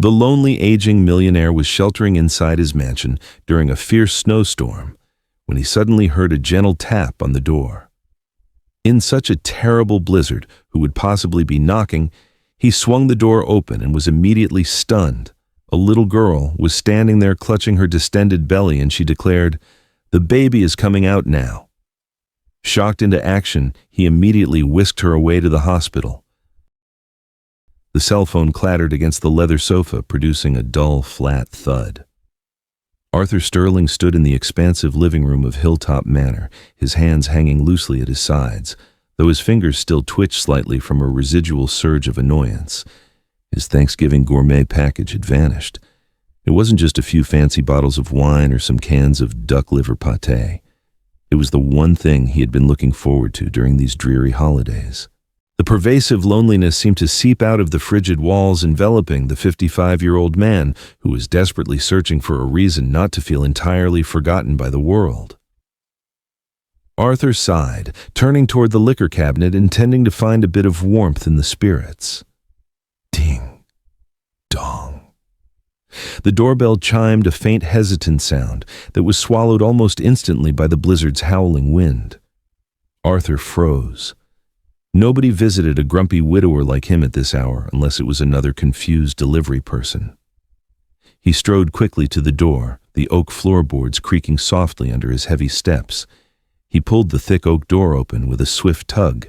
The lonely, aging millionaire was sheltering inside his mansion during a fierce snowstorm when he suddenly heard a gentle tap on the door. In such a terrible blizzard, who would possibly be knocking, he swung the door open and was immediately stunned. A little girl was standing there clutching her distended belly, and she declared, "The baby is coming out now." Shocked into action, he immediately whisked her away to the hospital. The cell phone clattered against the leather sofa, producing a dull, flat thud. Arthur Sterling stood in the expansive living room of Hilltop Manor, his hands hanging loosely at his sides, though his fingers still twitched slightly from a residual surge of annoyance. His Thanksgiving gourmet package had vanished. It wasn't just a few fancy bottles of wine or some cans of duck liver pâté. It was the one thing he had been looking forward to during these dreary holidays. The pervasive loneliness seemed to seep out of the frigid walls enveloping the 55-year-old man who was desperately searching for a reason not to feel entirely forgotten by the world. Arthur sighed, turning toward the liquor cabinet, intending to find a bit of warmth in the spirits. Ding, dong. The doorbell chimed, a faint, hesitant sound that was swallowed almost instantly by the blizzard's howling wind. Arthur froze. Nobody visited a grumpy widower like him at this hour unless it was another confused delivery person. He strode quickly to the door, the oak floorboards creaking softly under his heavy steps. He pulled the thick oak door open with a swift tug.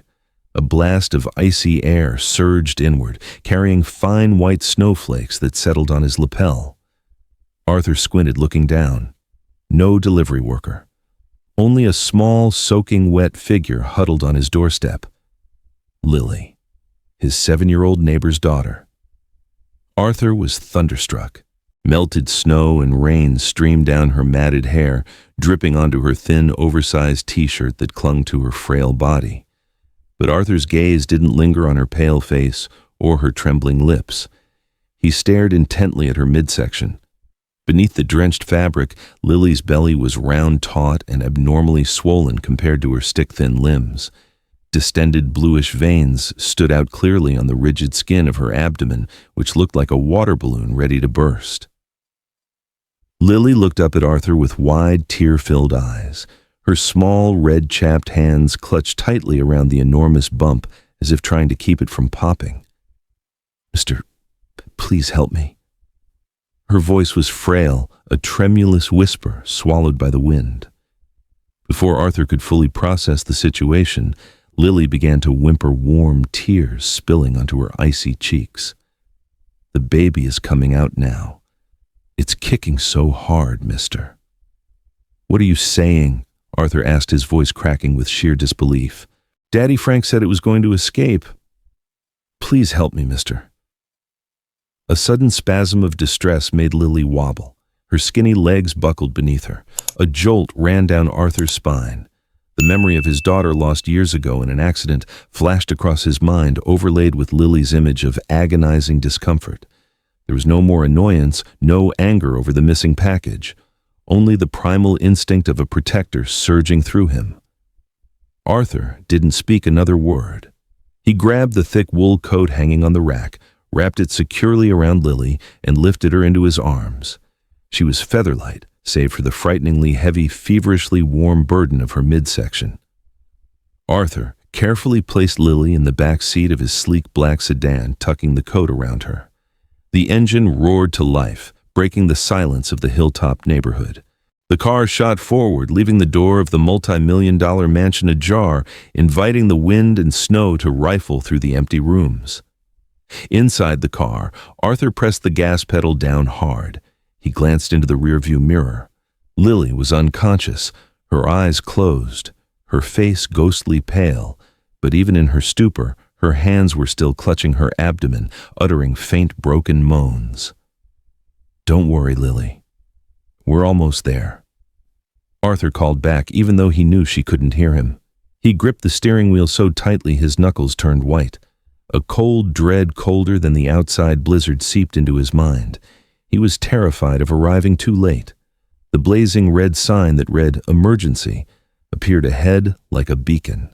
A blast of icy air surged inward, carrying fine white snowflakes that settled on his lapel. Arthur squinted, looking down. No delivery worker. Only a small, soaking wet figure huddled on his doorstep. Lily, his 7-year-old neighbor's daughter. Arthur was thunderstruck. Melted snow and rain streamed down her matted hair, dripping onto her thin, oversized t-shirt that clung to her frail body. But Arthur's gaze didn't linger on her pale face or her trembling lips. He stared intently at her midsection. Beneath the drenched fabric, Lily's belly was round, taut, and abnormally swollen compared to her stick-thin limbs. Distended bluish veins stood out clearly on the rigid skin of her abdomen, which looked like a water balloon ready to burst. Lily looked up at Arthur with wide, tear-filled eyes. Her small, red-chapped hands clutched tightly around the enormous bump, as if trying to keep it from popping. "Mister, please help me." Her voice was frail, a tremulous whisper swallowed by the wind. Before Arthur could fully process the situation, Lily began to whimper, warm tears spilling onto her icy cheeks. "The baby is coming out now. It's kicking so hard, mister." "What are you saying?" Arthur asked, his voice cracking with sheer disbelief. "Daddy Frank said it was going to escape. Please help me, mister." A sudden spasm of distress made Lily wobble. Her skinny legs buckled beneath her. A jolt ran down Arthur's spine. The memory of his daughter lost years ago in an accident flashed across his mind, overlaid with Lily's image of agonizing discomfort. There was no more annoyance, no anger over the missing package, only the primal instinct of a protector surging through him. Arthur didn't speak another word. He grabbed the thick wool coat hanging on the rack, wrapped it securely around Lily, and lifted her into his arms. She was featherlight, save for the frighteningly heavy, feverishly warm burden of her midsection. Arthur carefully placed Lily in the back seat of his sleek black sedan, tucking the coat around her. The engine roared to life, breaking the silence of the hilltop neighborhood. The car shot forward, leaving the door of the multi-million-dollar mansion ajar, inviting the wind and snow to rifle through the empty rooms. Inside the car, Arthur pressed the gas pedal down hard. He glanced into the rearview mirror. Lily was unconscious, her eyes closed, her face ghostly pale, but even in her stupor, her hands were still clutching her abdomen, uttering faint, broken moans. "Don't worry, Lily. We're almost there," Arthur called back, even though he knew she couldn't hear him. He gripped the steering wheel so tightly his knuckles turned white. A cold dread colder than the outside blizzard seeped into his mind. He was terrified of arriving too late. The blazing red sign that read "Emergency" appeared ahead like a beacon.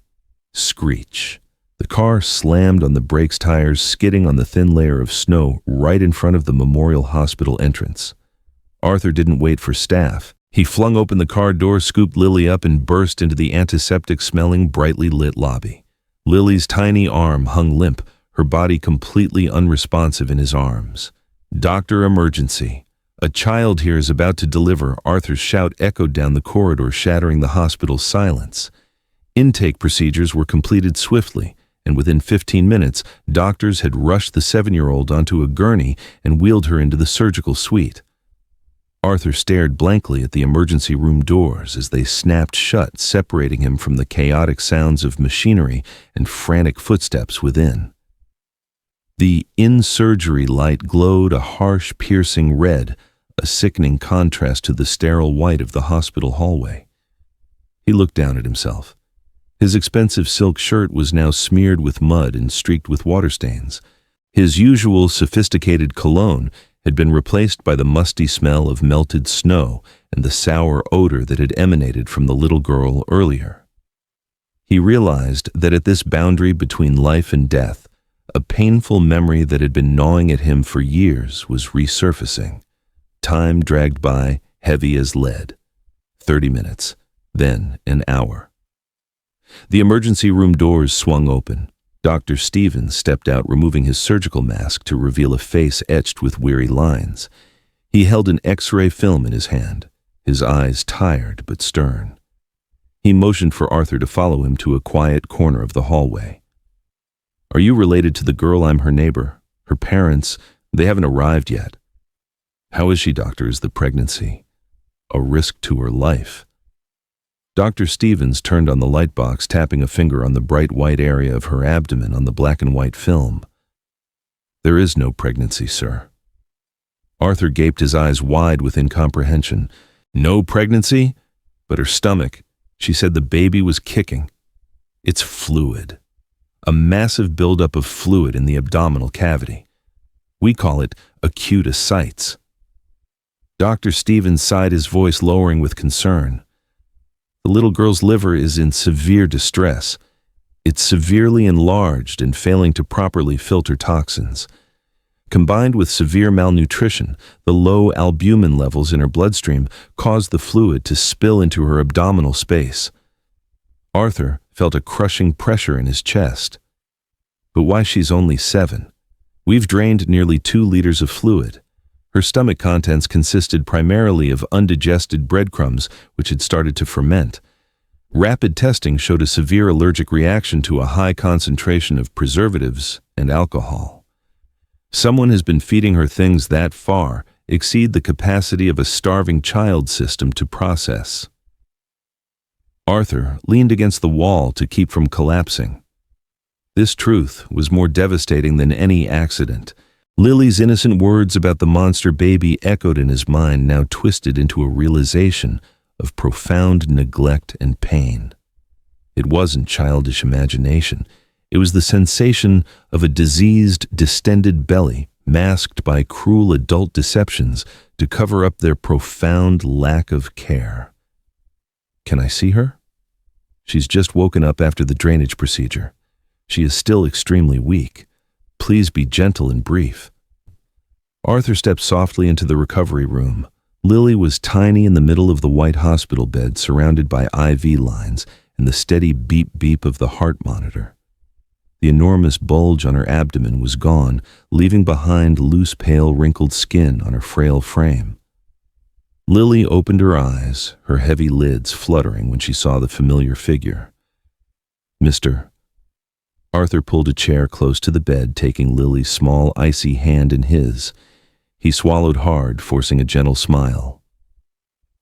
Screech. The The car slammed on the brakes tires, skidding on the thin layer of snow right in front of the Memorial Hospital entrance. Arthur didn't wait for staff. He flung open the car door, scooped Lily up, and burst into the antiseptic-smelling, brightly lit lobby. Lily's tiny arm hung limp, her body completely unresponsive in his arms. "Doctor, emergency. A child here is about to deliver." Arthur's shout echoed down the corridor, shattering the hospital's silence. Intake procedures were completed swiftly, and within 15 minutes, doctors had rushed the 7-year-old onto a gurney and wheeled her into the surgical suite. Arthur stared blankly at the emergency room doors as they snapped shut, separating him from the chaotic sounds of machinery and frantic footsteps within. The in-surgery light glowed a harsh, piercing red, a sickening contrast to the sterile white of the hospital hallway. He looked down at himself. His expensive silk shirt was now smeared with mud and streaked with water stains. His usual sophisticated cologne had been replaced by the musty smell of melted snow and the sour odor that had emanated from the little girl earlier. He realized that at this boundary between life and death, a painful memory that had been gnawing at him for years was resurfacing. Time dragged by, heavy as lead. 30 minutes, then an hour. The emergency room doors swung open. Dr. Stevens stepped out, removing his surgical mask to reveal a face etched with weary lines. He held an X-ray film in his hand, his eyes tired but stern. He motioned for Arthur to follow him to a quiet corner of the hallway. "Are you related to the girl? I'm her neighbor. Her parents, they haven't arrived yet." "How is she, doctor? Is the pregnancy a risk to her life?" Dr. Stevens turned on the light box, tapping a finger on the bright white area of her abdomen on the black and white film. "There is no pregnancy, sir." Arthur gaped, his eyes wide with incomprehension. "No pregnancy? But her stomach, she said the baby was kicking. It's fluid. A massive buildup of fluid in the abdominal cavity. We call it acute ascites." Dr. Stevens sighed, his voice lowering with concern. "The little girl's liver is in severe distress. It's severely enlarged and failing to properly filter toxins. Combined with severe malnutrition, the low albumin levels in her bloodstream cause the fluid to spill into her abdominal space." Arthur felt a crushing pressure in his chest. "But why, she's only 7. We've drained nearly 2 liters of fluid." Her stomach contents consisted primarily of undigested breadcrumbs which had started to ferment. Rapid testing showed a severe allergic reaction to a high concentration of preservatives and alcohol. Someone has been feeding her things that far exceed the capacity of a starving child system to process. Arthur leaned against the wall to keep from collapsing. This truth was more devastating than any accident. Lily's innocent words about the monster baby echoed in his mind, now twisted into a realization of profound neglect and pain. It wasn't childish imagination. It was the sensation of a diseased, distended belly masked by cruel adult deceptions to cover up their profound lack of care. "Can I see her?" "She's just woken up after the drainage procedure. She is still extremely weak. Please be gentle and brief." Arthur stepped softly into the recovery room. Lily was tiny in the middle of the white hospital bed, surrounded by IV lines and the steady beep-beep of the heart monitor. The enormous bulge on her abdomen was gone, leaving behind loose, pale, wrinkled skin on her frail frame. Lily opened her eyes, her heavy lids fluttering when she saw the familiar figure. "Mr." Arthur pulled a chair close to the bed, taking Lily's small, icy hand in his. He swallowed hard, forcing a gentle smile.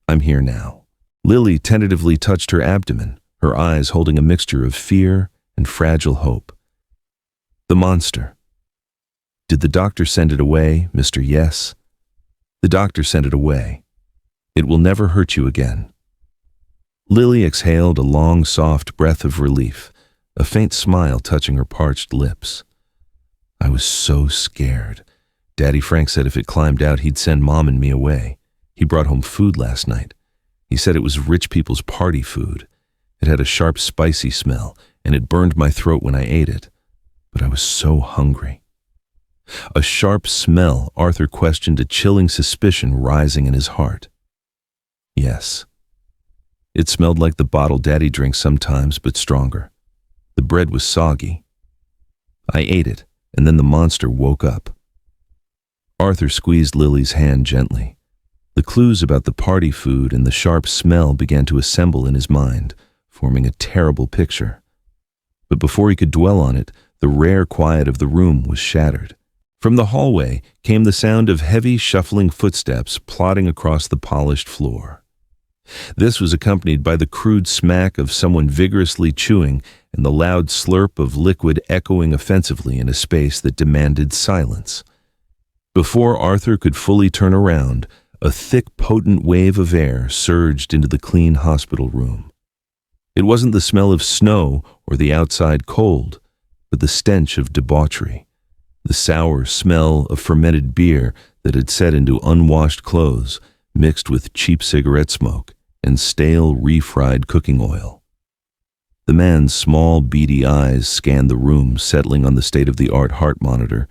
"I'm here now." Lily tentatively touched her abdomen, her eyes holding a mixture of fear and fragile hope. "The monster. Did the doctor send it away, Mr. Yes?" "The doctor sent it away. It will never hurt you again." Lily exhaled a long, soft breath of relief, a faint smile touching her parched lips. "I was so scared. Daddy Frank said if it climbed out, he'd send Mom and me away. He brought home food last night. He said it was rich people's party food. It had a sharp, spicy smell, and it burned my throat when I ate it, but I was so hungry. A sharp smell, Arthur questioned, a chilling suspicion rising in his heart. Yes. It smelled like the bottle Daddy drinks sometimes, but stronger. The bread was soggy. I ate it, and then the monster woke up. Arthur squeezed Lily's hand gently. The clues about the party food and the sharp smell began to assemble in his mind, forming a terrible picture. But before he could dwell on it, the rare quiet of the room was shattered. From the hallway came the sound of heavy, shuffling footsteps plodding across the polished floor. This was accompanied by the crude smack of someone vigorously chewing and the loud slurp of liquid echoing offensively in a space that demanded silence. Before Arthur could fully turn around, a thick, potent wave of air surged into the clean hospital room. It wasn't the smell of snow or the outside cold, but the stench of debauchery, the sour smell of fermented beer that had set into unwashed clothes, mixed with cheap cigarette smoke and stale, refried cooking oil. The man's small, beady eyes scanned the room, settling on the state-of-the-art heart monitor,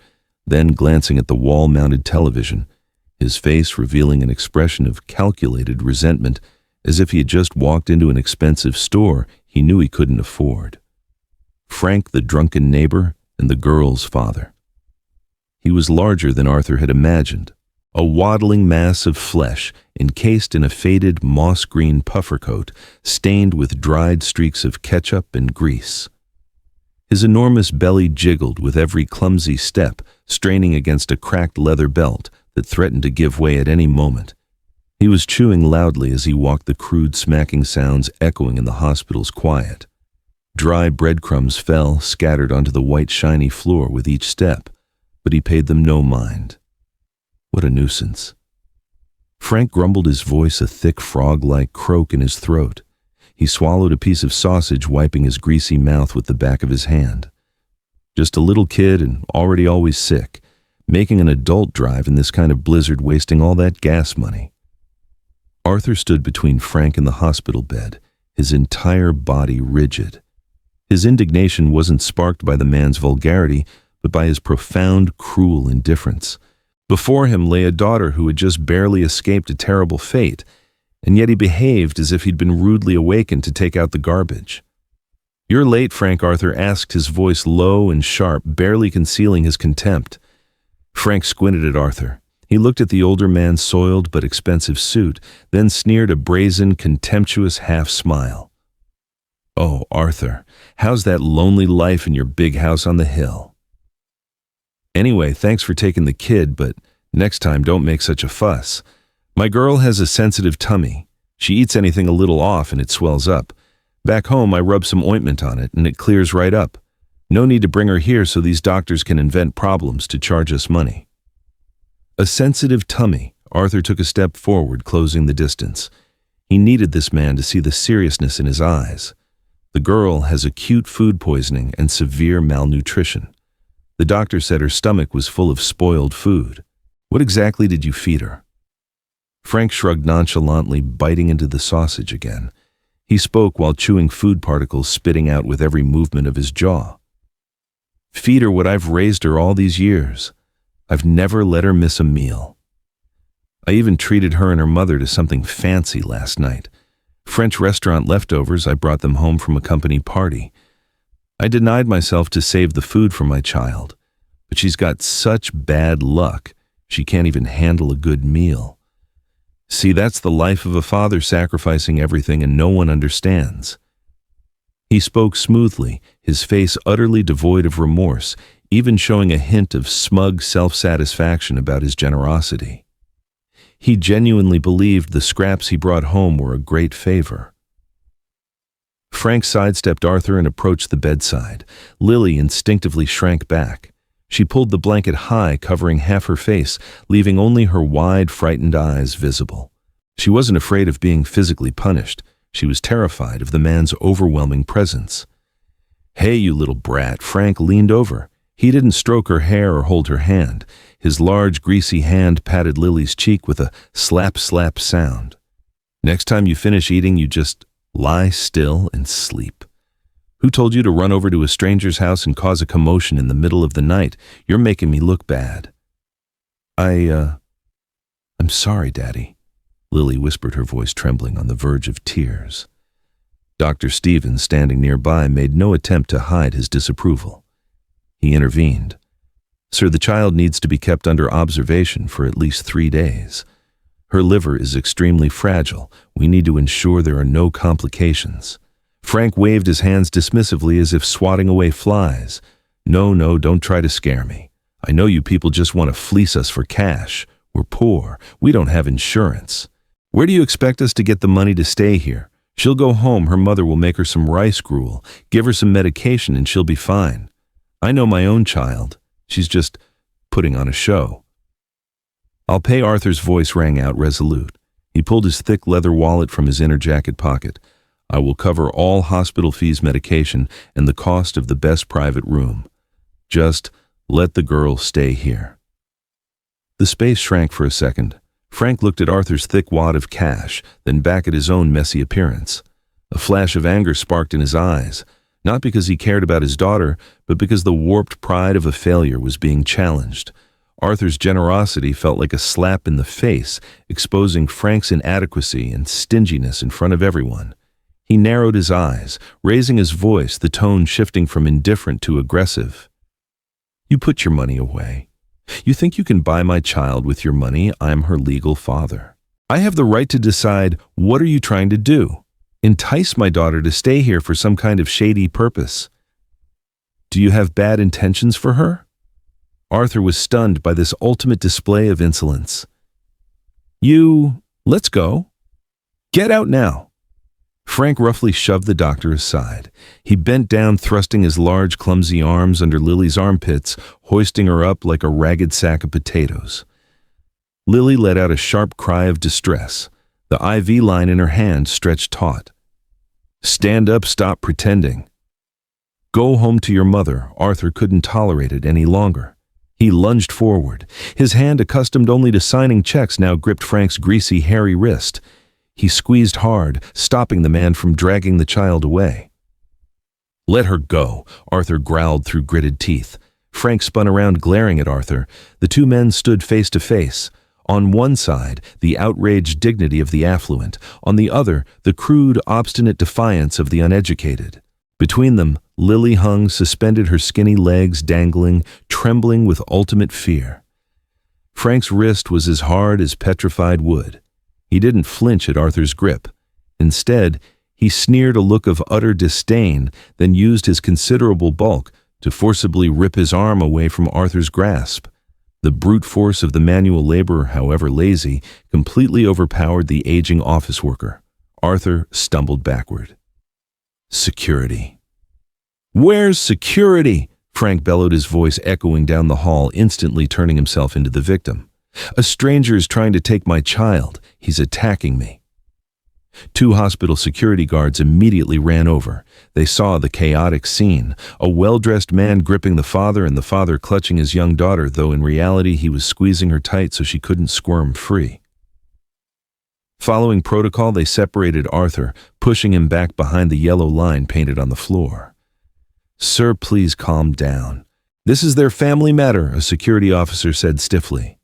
then glancing at the wall-mounted television, his face revealing an expression of calculated resentment, as if he had just walked into an expensive store he knew he couldn't afford. Frank, the drunken neighbor, and the girl's father. He was larger than Arthur had imagined, a waddling mass of flesh encased in a faded moss-green puffer coat stained with dried streaks of ketchup and grease. His enormous belly jiggled with every clumsy step, straining against a cracked leather belt that threatened to give way at any moment. He was chewing loudly as he walked, the crude smacking sounds echoing in the hospital's quiet. Dry breadcrumbs fell, scattered onto the white shiny floor with each step, but he paid them no mind. What a nuisance. Frank grumbled, his voice a thick frog-like croak in his throat. He swallowed a piece of sausage, wiping his greasy mouth with the back of his hand. Just a little kid and already always sick, making an adult drive in this kind of blizzard, wasting all that gas money. Arthur stood between Frank and the hospital bed, his entire body rigid. His indignation wasn't sparked by the man's vulgarity, but by his profound, cruel indifference. Before him lay a daughter who had just barely escaped a terrible fate, and yet he behaved as if he'd been rudely awakened to take out the garbage. "You're late, Frank," Arthur asked, his voice low and sharp, barely concealing his contempt. Frank squinted at Arthur. He looked at the older man's soiled but expensive suit, then sneered a brazen, contemptuous half-smile. "Oh, Arthur, how's that lonely life in your big house on the hill? Anyway, thanks for taking the kid, but next time don't make such a fuss. My girl has a sensitive tummy. She eats anything a little off and it swells up. Back home, I rub some ointment on it and it clears right up. No need to bring her here so these doctors can invent problems to charge us money." A sensitive tummy. Arthur took a step forward, closing the distance. He needed this man to see the seriousness in his eyes. The girl has acute food poisoning and severe malnutrition. The doctor said her stomach was full of spoiled food. What exactly did you feed her? Frank shrugged nonchalantly, biting into the sausage again. He spoke while chewing food particles, spitting out with every movement of his jaw. "Feed her what I've raised her all these years. I've never let her miss a meal. I even treated her and her mother to something fancy last night. French restaurant leftovers. I brought them home from a company party. I denied myself to save the food for my child, but she's got such bad luck, she can't even handle a good meal. See, that's the life of a father, sacrificing everything, and no one understands." He spoke smoothly, his face utterly devoid of remorse, even showing a hint of smug self-satisfaction about his generosity. He genuinely believed the scraps he brought home were a great favor. Frank sidestepped Arthur and approached the bedside. Lily instinctively shrank back. She pulled the blanket high, covering half her face, leaving only her wide, frightened eyes visible. She wasn't afraid of being physically punished. She was terrified of the man's overwhelming presence. "Hey, you little brat." Frank leaned over. He didn't stroke her hair or hold her hand. His large, greasy hand patted Lily's cheek with a slap-slap sound. "Next time you finish eating, you just lie still and sleep. Who told you to run over to a stranger's house and cause a commotion in the middle of the night? You're making me look bad." I'm sorry, Daddy," Lily whispered, her voice trembling on the verge of tears. Dr. Stevens, standing nearby, made no attempt to hide his disapproval. He intervened. "Sir, the child needs to be kept under observation for at least 3 days. Her liver is extremely fragile. We need to ensure there are no complications." Frank waved his hands dismissively as if swatting away flies. No, don't try to scare me. I know you people just want to fleece us for cash. We're poor. We don't have insurance. Where do you expect us to get the money to stay here? She'll go home, her mother will make her some rice gruel, give her some medication, and she'll be fine. I know my own child. She's just putting on a show." "I'll pay." Arthur's voice rang out resolute. He pulled his thick leather wallet from his inner jacket pocket. "I will cover all hospital fees, medication, and the cost of the best private room. Just let the girl stay here." The space shrank for a second. Frank looked at Arthur's thick wad of cash, then back at his own messy appearance. A flash of anger sparked in his eyes, not because he cared about his daughter, but because the warped pride of a failure was being challenged. Arthur's generosity felt like a slap in the face, exposing Frank's inadequacy and stinginess in front of everyone. He narrowed his eyes, raising his voice, the tone shifting from indifferent to aggressive. "You put your money away. You think you can buy my child with your money? I'm her legal father. I have the right to decide. What are you trying to do? Entice my daughter to stay here for some kind of shady purpose? Do you have bad intentions for her?" Arthur was stunned by this ultimate display of insolence. Let's go. Get out now." Frank roughly shoved the doctor aside. He bent down, thrusting his large, clumsy arms under Lily's armpits, hoisting her up like a ragged sack of potatoes. Lily let out a sharp cry of distress. The IV line in her hand stretched taut. "Stand up, stop pretending. Go home to your mother." Arthur couldn't tolerate it any longer. He lunged forward. His hand, accustomed only to signing checks, now gripped Frank's greasy, hairy wrist. He squeezed hard, stopping the man from dragging the child away. "Let her go," Arthur growled through gritted teeth. Frank spun around, glaring at Arthur. The two men stood face to face. On one side, the outraged dignity of the affluent. On the other, the crude, obstinate defiance of the uneducated. Between them, Lily hung, suspended, her skinny legs dangling, trembling with ultimate fear. Frank's wrist was as hard as petrified wood. He didn't flinch at Arthur's grip. Instead, he sneered a look of utter disdain, then used his considerable bulk to forcibly rip his arm away from Arthur's grasp. The brute force of the manual laborer, however lazy, completely overpowered the aging office worker. Arthur stumbled backward. "Security." "Where's security?" Frank bellowed, his voice echoing down the hall, instantly turning himself into the victim. "A stranger is trying to take my child. He's attacking me." Two hospital security guards immediately ran over. They saw the chaotic scene, a well-dressed man gripping the father and the father clutching his young daughter, though in reality he was squeezing her tight so she couldn't squirm free. Following protocol, they separated Arthur, pushing him back behind the yellow line painted on the floor. "Sir, please calm down. This is their family matter," a security officer said stiffly.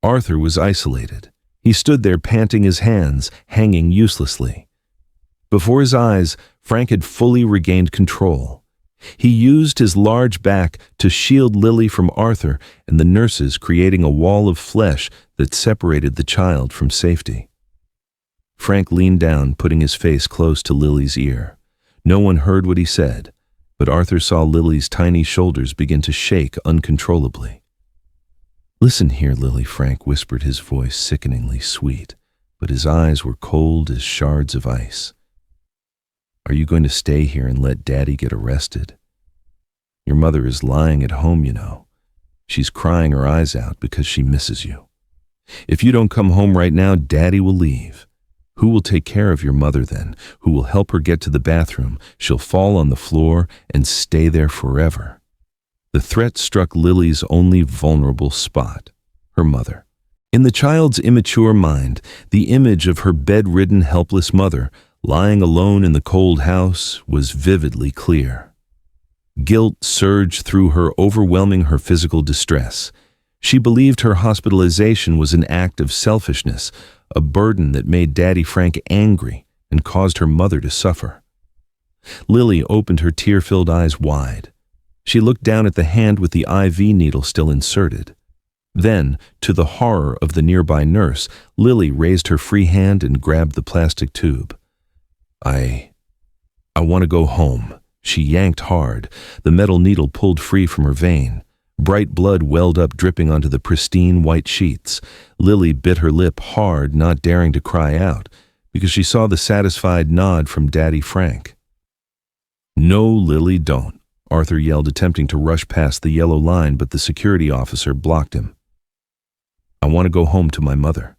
Arthur was isolated. He stood there, panting, his hands hanging uselessly. Before his eyes, Frank had fully regained control. He used his large back to shield Lily from Arthur and the nurses, creating a wall of flesh that separated the child from safety. Frank leaned down, putting his face close to Lily's ear. No one heard what he said, but Arthur saw Lily's tiny shoulders begin to shake uncontrollably. "Listen here, Lily," Frank whispered, his voice sickeningly sweet, but his eyes were cold as shards of ice. "Are you going to stay here and let Daddy get arrested? Your mother is lying at home, you know. She's crying her eyes out because she misses you. If you don't come home right now, Daddy will leave. Who will take care of your mother then? Who will help her get to the bathroom? She'll fall on the floor and stay there forever." The threat struck Lily's only vulnerable spot, her mother. In the child's immature mind, the image of her bedridden, helpless mother, lying alone in the cold house, was vividly clear. Guilt surged through her, overwhelming her physical distress. She believed her hospitalization was an act of selfishness, a burden that made Daddy Frank angry and caused her mother to suffer. Lily opened her tear-filled eyes wide. She looked down at the hand with the IV needle still inserted. Then, to the horror of the nearby nurse, Lily raised her free hand and grabbed the plastic tube. I want to go home. She yanked hard. The metal needle pulled free from her vein. Bright blood welled up, dripping onto the pristine white sheets. Lily bit her lip hard, not daring to cry out, because she saw the satisfied nod from Daddy Frank. "No, Lily, don't," Arthur yelled, attempting to rush past the yellow line, but the security officer blocked him. "I want to go home to my mother."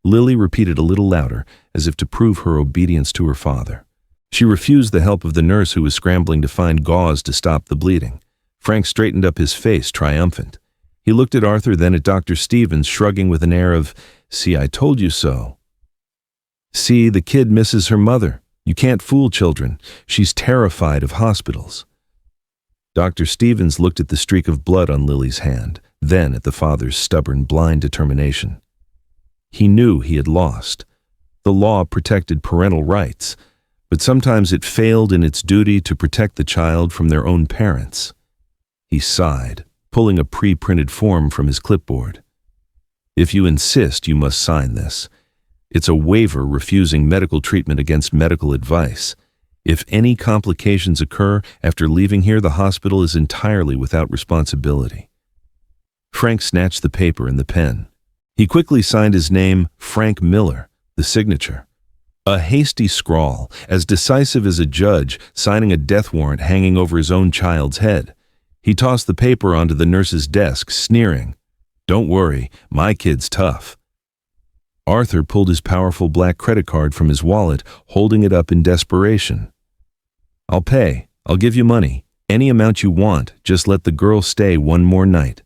Lily repeated a little louder, as if to prove her obedience to her father. She refused the help of the nurse, who was scrambling to find gauze to stop the bleeding. Frank straightened up his face, triumphant. He looked at Arthur, then at Dr. Stevens, shrugging with an air of, "See, I told you so." "See, the kid misses her mother. You can't fool children. She's terrified of hospitals." Dr. Stevens looked at the streak of blood on Lily's hand, then at the father's stubborn, blind determination. He knew he had lost. The law protected parental rights, but sometimes it failed in its duty to protect the child from their own parents. He sighed, pulling a pre-printed form from his clipboard. "If you insist, you must sign this. It's a waiver refusing medical treatment against medical advice. If any complications occur after leaving here, the hospital is entirely without responsibility." Frank snatched the paper and the pen. He quickly signed his name, Frank Miller, the signature. A hasty scrawl, as decisive as a judge signing a death warrant hanging over his own child's head. He tossed the paper onto the nurse's desk, sneering, "Don't worry, my kid's tough." Arthur pulled his powerful black credit card from his wallet, holding it up in desperation. "I'll pay. I'll give you money. Any amount you want. Just let the girl stay one more night."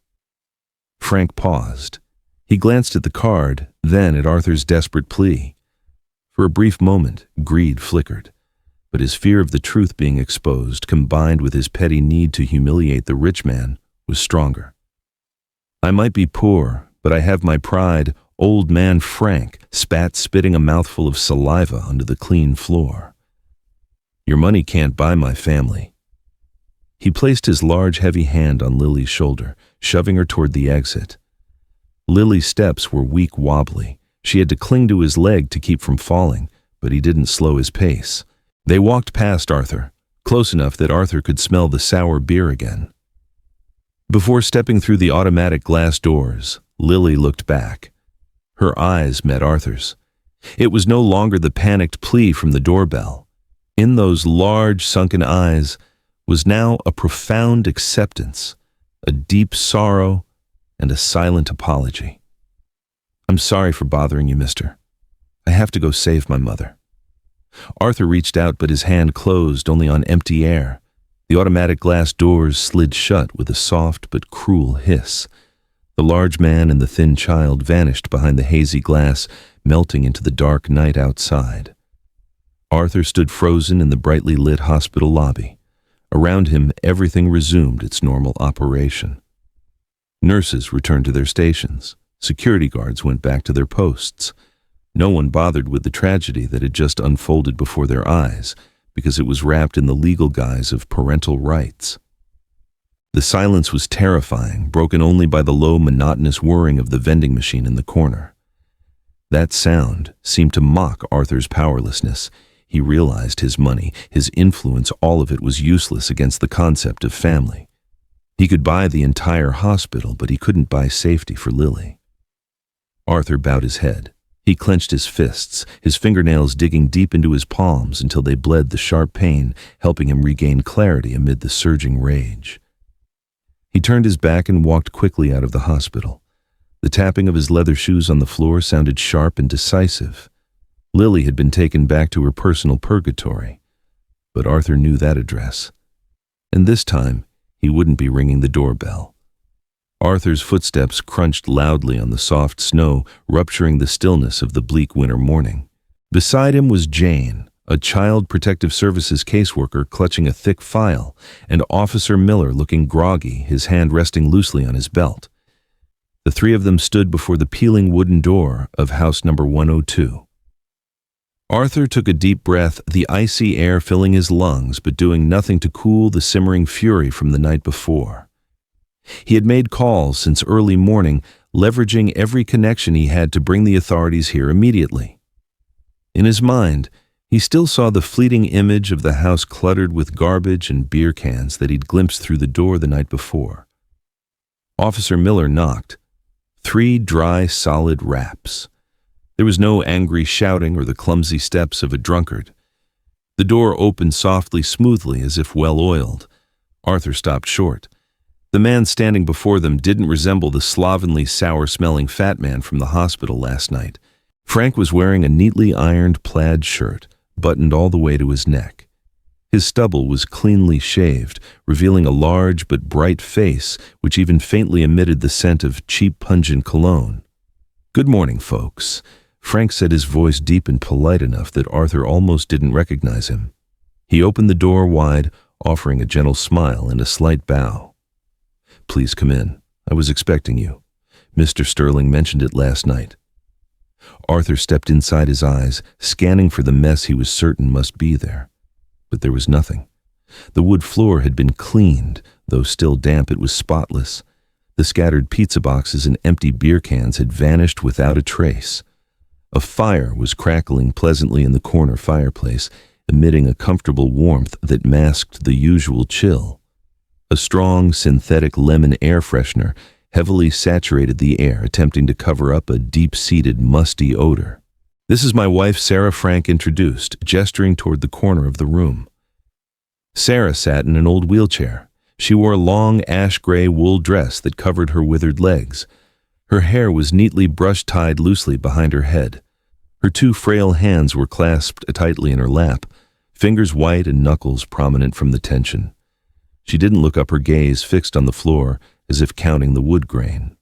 Frank paused. He glanced at the card, then at Arthur's desperate plea. For a brief moment, greed flickered, but his fear of the truth being exposed, combined with his petty need to humiliate the rich man, was stronger. "I might be poor, but I have my pride," Old man Frank spat, spitting a mouthful of saliva onto the clean floor. "Your money can't buy my family." He placed his large, heavy hand on Lily's shoulder, shoving her toward the exit. Lily's steps were weak, wobbly. She had to cling to his leg to keep from falling, but he didn't slow his pace. They walked past Arthur, close enough that Arthur could smell the sour beer again. Before stepping through the automatic glass doors, Lily looked back. Her eyes met Arthur's. It was no longer the panicked plea from the doorbell. In those large, sunken eyes was now a profound acceptance, a deep sorrow, and a silent apology. "I'm sorry for bothering you, mister. I have to go save my mother." Arthur reached out, but his hand closed only on empty air. The automatic glass doors slid shut with a soft but cruel hiss. The large man and the thin child vanished behind the hazy glass, melting into the dark night outside. Arthur stood frozen in the brightly lit hospital lobby. Around him, everything resumed its normal operation. Nurses returned to their stations. Security guards went back to their posts. No one bothered with the tragedy that had just unfolded before their eyes, because it was wrapped in the legal guise of parental rights. The silence was terrifying, broken only by the low, monotonous whirring of the vending machine in the corner. That sound seemed to mock Arthur's powerlessness. He realized his money, his influence, all of it was useless against the concept of family. He could buy the entire hospital, but he couldn't buy safety for Lily. Arthur bowed his head. He clenched his fists, his fingernails digging deep into his palms until they bled the sharp pain, helping him regain clarity amid the surging rage. He turned his back and walked quickly out of the hospital. The tapping of his leather shoes on the floor sounded sharp and decisive. Lily had been taken back to her personal purgatory, but Arthur knew that address. And this time, he wouldn't be ringing the doorbell. Arthur's footsteps crunched loudly on the soft snow, rupturing the stillness of the bleak winter morning. Beside him was Jane, a Child Protective Services caseworker clutching a thick file, and Officer Miller looking groggy, his hand resting loosely on his belt. The three of them stood before the peeling wooden door of house number 102. Arthur took a deep breath, the icy air filling his lungs but doing nothing to cool the simmering fury from the night before. He had made calls since early morning, leveraging every connection he had to bring the authorities here immediately. In his mind, he still saw the fleeting image of the house cluttered with garbage and beer cans that he'd glimpsed through the door the night before. Officer Miller knocked. 3 dry, solid raps. There was no angry shouting or the clumsy steps of a drunkard. The door opened softly, smoothly, as if well-oiled. Arthur stopped short. The man standing before them didn't resemble the slovenly, sour-smelling fat man from the hospital last night. Frank was wearing a neatly ironed plaid shirt, buttoned all the way to his neck. His stubble was cleanly shaved, revealing a large but bright face which even faintly emitted the scent of cheap pungent cologne. "Good morning, folks," Frank said, his voice deep and polite enough that Arthur almost didn't recognize him. He opened the door wide, offering a gentle smile and a slight bow. "Please come in. I was expecting you. Mr. Sterling mentioned it last night." Arthur stepped inside his eyes, scanning for the mess he was certain must be there. But there was nothing. The wood floor had been cleaned, though still damp it was spotless. The scattered pizza boxes and empty beer cans had vanished without a trace. A fire was crackling pleasantly in the corner fireplace, emitting a comfortable warmth that masked the usual chill. A strong, synthetic lemon air freshener heavily saturated the air, attempting to cover up a deep-seated, musty odor. "This is my wife, Sarah," Frank introduced, gesturing toward the corner of the room. Sarah sat in an old wheelchair. She wore a long, ash-gray wool dress that covered her withered legs. Her hair was neatly brush-tied loosely behind her head. Her 2 frail hands were clasped tightly in her lap, fingers white and knuckles prominent from the tension. She didn't look up, her gaze fixed on the floor, as if counting the wood grain.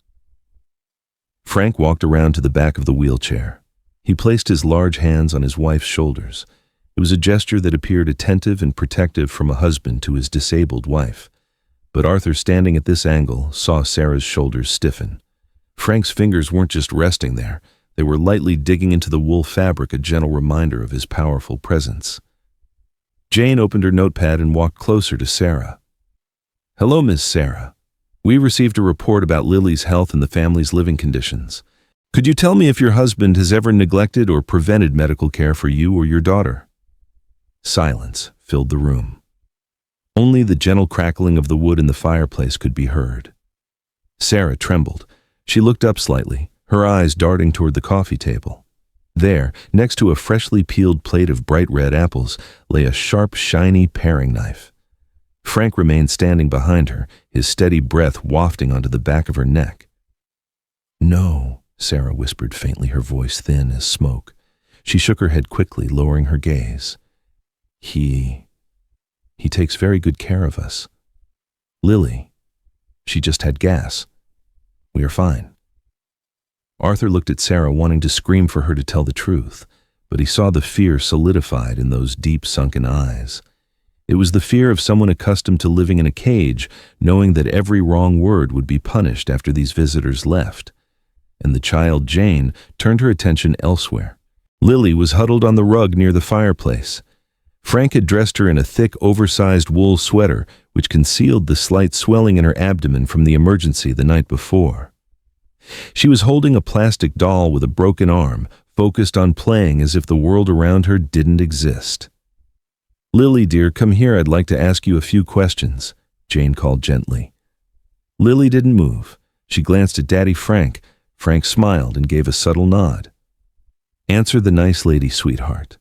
Frank walked around to the back of the wheelchair. He placed his large hands on his wife's shoulders. It was a gesture that appeared attentive and protective from a husband to his disabled wife. But Arthur, standing at this angle, saw Sarah's shoulders stiffen. Frank's fingers weren't just resting there. They were lightly digging into the wool fabric, a gentle reminder of his powerful presence. Jane opened her notepad and walked closer to Sarah. "Hello, Miss Sarah. We received a report about Lily's health and the family's living conditions. Could you tell me if your husband has ever neglected or prevented medical care for you or your daughter?" Silence filled the room. Only the gentle crackling of the wood in the fireplace could be heard. Sarah trembled. She looked up slightly, her eyes darting toward the coffee table. There, next to a freshly peeled plate of bright red apples, lay a sharp, shiny paring knife. Frank remained standing behind her, his steady breath wafting onto the back of her neck. "No," Sarah whispered faintly, her voice thin as smoke. She shook her head quickly, lowering her gaze. He takes very good care of us. Lily, she just had gas. We are fine." Arthur looked at Sarah, wanting to scream for her to tell the truth, but he saw the fear solidified in those deep, sunken eyes. It was the fear of someone accustomed to living in a cage, knowing that every wrong word would be punished after these visitors left. And the child, Jane, turned her attention elsewhere. Lily was huddled on the rug near the fireplace. Frank had dressed her in a thick, oversized wool sweater, which concealed the slight swelling in her abdomen from the emergency the night before. She was holding a plastic doll with a broken arm, focused on playing as if the world around her didn't exist. "Lily, dear, come here. I'd like to ask you a few questions," Jane called gently. Lily didn't move. She glanced at Daddy Frank. Frank smiled and gave a subtle nod. "Answer the nice lady, sweetheart."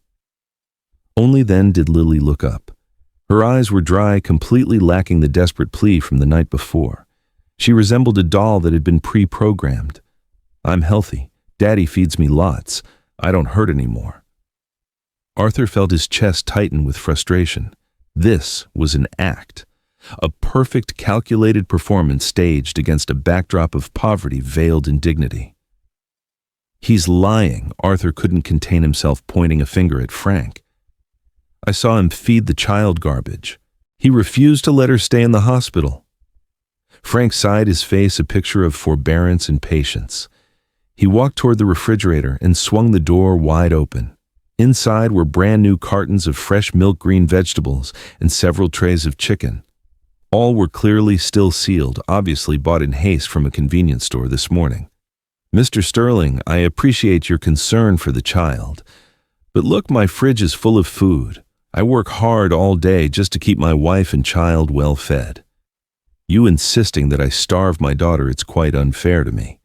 Only then did Lily look up. Her eyes were dry, completely lacking the desperate plea from the night before. She resembled a doll that had been pre-programmed. "I'm healthy. Daddy feeds me lots. I don't hurt anymore." Arthur felt his chest tighten with frustration. This was an act. A perfect, calculated performance staged against a backdrop of poverty veiled in dignity. He's lying. Arthur couldn't contain himself, pointing a finger at Frank. I saw him feed the child garbage. He refused to let her stay in the hospital. Frank sighed, his face a picture of forbearance and patience. He walked toward the refrigerator and swung the door wide open. Inside were brand new cartons of fresh milk, green vegetables, and several trays of chicken. All were clearly still sealed, obviously bought in haste from a convenience store this morning. Mr. Sterling, I appreciate your concern for the child. But look, my fridge is full of food. I work hard all day just to keep my wife and child well fed. You insisting that I starve my daughter, it's quite unfair to me.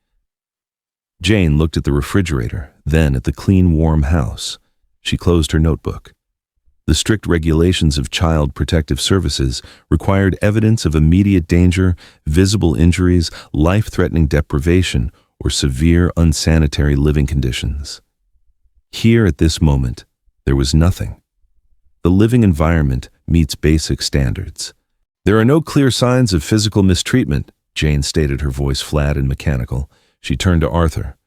Jane looked at the refrigerator, then at the clean, warm house. She closed her notebook. The strict regulations of Child Protective Services required evidence of immediate danger, visible injuries, life-threatening deprivation, or severe unsanitary living conditions. Here at this moment, there was nothing. The living environment meets basic standards. There are no clear signs of physical mistreatment, Jane stated, her voice flat and mechanical. She turned to Arthur.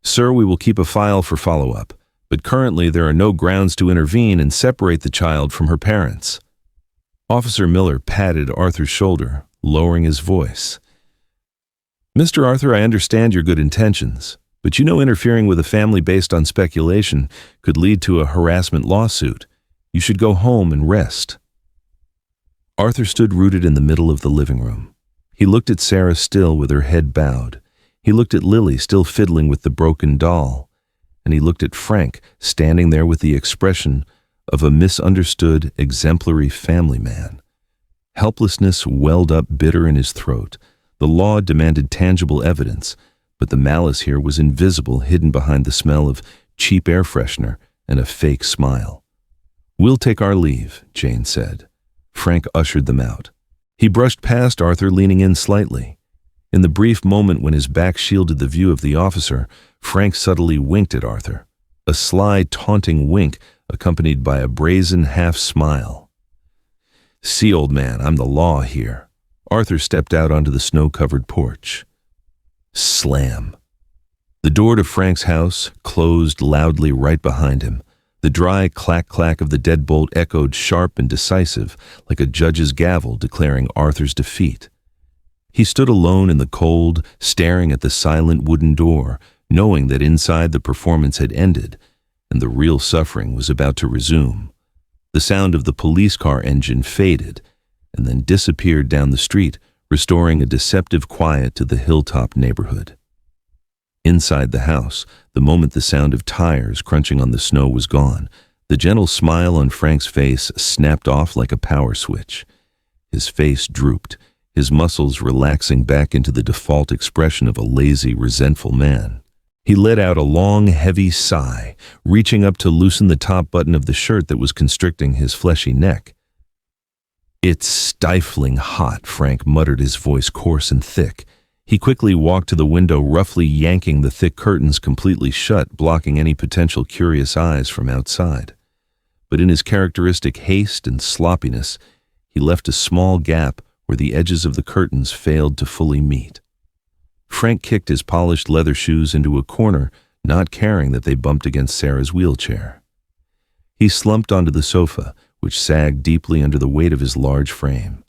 Sir, we will keep a file for follow-up, but currently there are no grounds to intervene and separate the child from her parents. Officer Miller patted Arthur's shoulder, lowering his voice. Mr. Arthur, I understand your good intentions, but you know interfering with a family based on speculation could lead to a harassment lawsuit. You should go home and rest. Arthur stood rooted in the middle of the living room. He looked at Sarah still with her head bowed. He looked at Lily still fiddling with the broken doll. And he looked at Frank standing there with the expression of a misunderstood, exemplary family man. Helplessness welled up bitter in his throat. The law demanded tangible evidence, but the malice here was invisible, hidden behind the smell of cheap air freshener and a fake smile. We'll take our leave, Jane said. Frank ushered them out. He brushed past Arthur, leaning in slightly. In the brief moment when his back shielded the view of the officer, Frank subtly winked at Arthur, a sly, taunting wink accompanied by a brazen half-smile. See, old man, I'm the law here. Arthur stepped out onto the snow-covered porch. Slam. The door to Frank's house closed loudly right behind him. The dry clack-clack of the deadbolt echoed sharp and decisive, like a judge's gavel declaring Arthur's defeat. He stood alone in the cold, staring at the silent wooden door, knowing that inside the performance had ended, and the real suffering was about to resume. The sound of the police car engine faded, and then disappeared down the street, restoring a deceptive quiet to the hilltop neighborhood. Inside the house, the moment the sound of tires crunching on the snow was gone, the gentle smile on Frank's face snapped off like a power switch. His face drooped, his muscles relaxing back into the default expression of a lazy, resentful man. He let out a long, heavy sigh, reaching up to loosen the top button of the shirt that was constricting his fleshy neck. It's stifling hot, Frank muttered, his voice coarse and thick. He quickly walked to the window, roughly yanking the thick curtains completely shut, blocking any potential curious eyes from outside. But in his characteristic haste and sloppiness, he left a small gap where the edges of the curtains failed to fully meet. Frank kicked his polished leather shoes into a corner, not caring that they bumped against Sarah's wheelchair. He slumped onto the sofa, which sagged deeply under the weight of his large frame.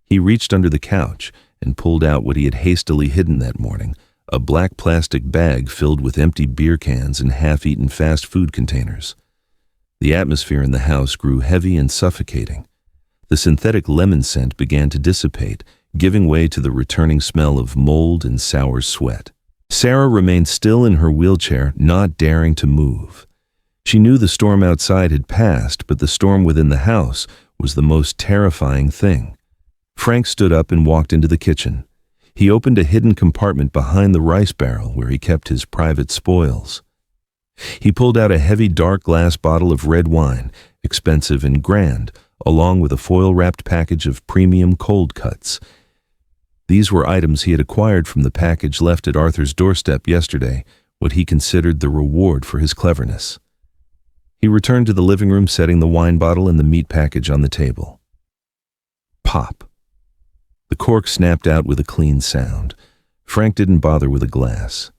He reached under the couch and pulled out what he had hastily hidden that morning, a black plastic bag filled with empty beer cans and half-eaten fast food containers. The atmosphere in the house grew heavy and suffocating. The synthetic lemon scent began to dissipate, giving way to the returning smell of mold and sour sweat. Sarah remained still in her wheelchair, not daring to move. She knew the storm outside had passed, but the storm within the house was the most terrifying thing. Frank stood up and walked into the kitchen. He opened a hidden compartment behind the rice barrel where he kept his private spoils. He pulled out a heavy dark glass bottle of red wine, expensive and grand, along with a foil-wrapped package of premium cold cuts. These were items he had acquired from the package left at Arthur's doorstep yesterday, what he considered the reward for his cleverness. He returned to the living room, setting the wine bottle and the meat package on the table. Pop. The cork snapped out with a clean sound. Frank didn't bother with a glass.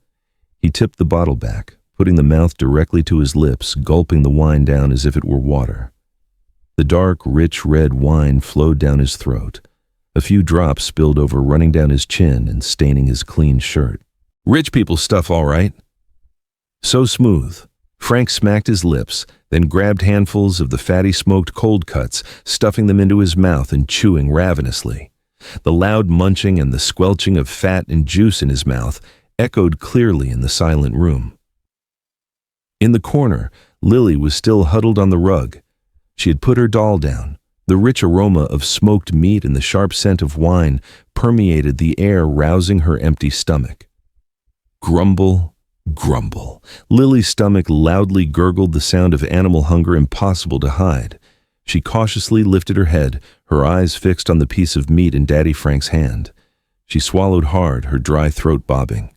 He tipped the bottle back, putting the mouth directly to his lips, gulping the wine down as if it were water. The dark, rich red wine flowed down his throat. A few drops spilled over, running down his chin and staining his clean shirt. Rich people stuff, all right. So smooth. Frank smacked his lips, then grabbed handfuls of the fatty smoked cold cuts, stuffing them into his mouth and chewing ravenously. The loud munching and the squelching of fat and juice in his mouth echoed clearly in the silent room. In the corner, Lily was still huddled on the rug. She had put her doll down. The rich aroma of smoked meat and the sharp scent of wine permeated the air, rousing her empty stomach. Grumble, grumble. Lily's stomach loudly gurgled, the sound of animal hunger impossible to hide. She cautiously lifted her head, her eyes fixed on the piece of meat in Daddy Frank's hand. She swallowed hard, her dry throat bobbing.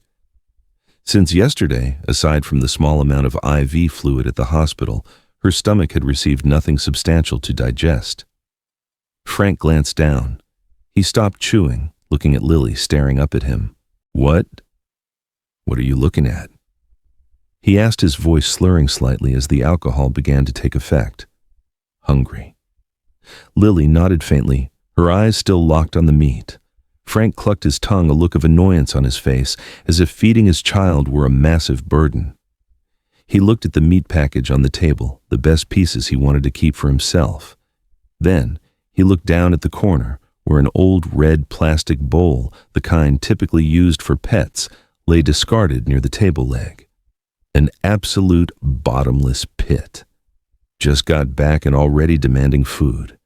Since yesterday, aside from the small amount of IV fluid at the hospital, her stomach had received nothing substantial to digest. Frank glanced down. He stopped chewing, looking at Lily, staring up at him. What are you looking at? He asked, his voice slurring slightly as the alcohol began to take effect. Hungry. Lily nodded faintly, her eyes still locked on the meat. Frank clucked his tongue, a look of annoyance on his face, as if feeding his child were a massive burden. He looked at the meat package on the table, the best pieces he wanted to keep for himself. Then he looked down at the corner, where an old red plastic bowl, the kind typically used for pets, lay discarded near the table leg. An absolute bottomless pit. Just got back and already demanding food.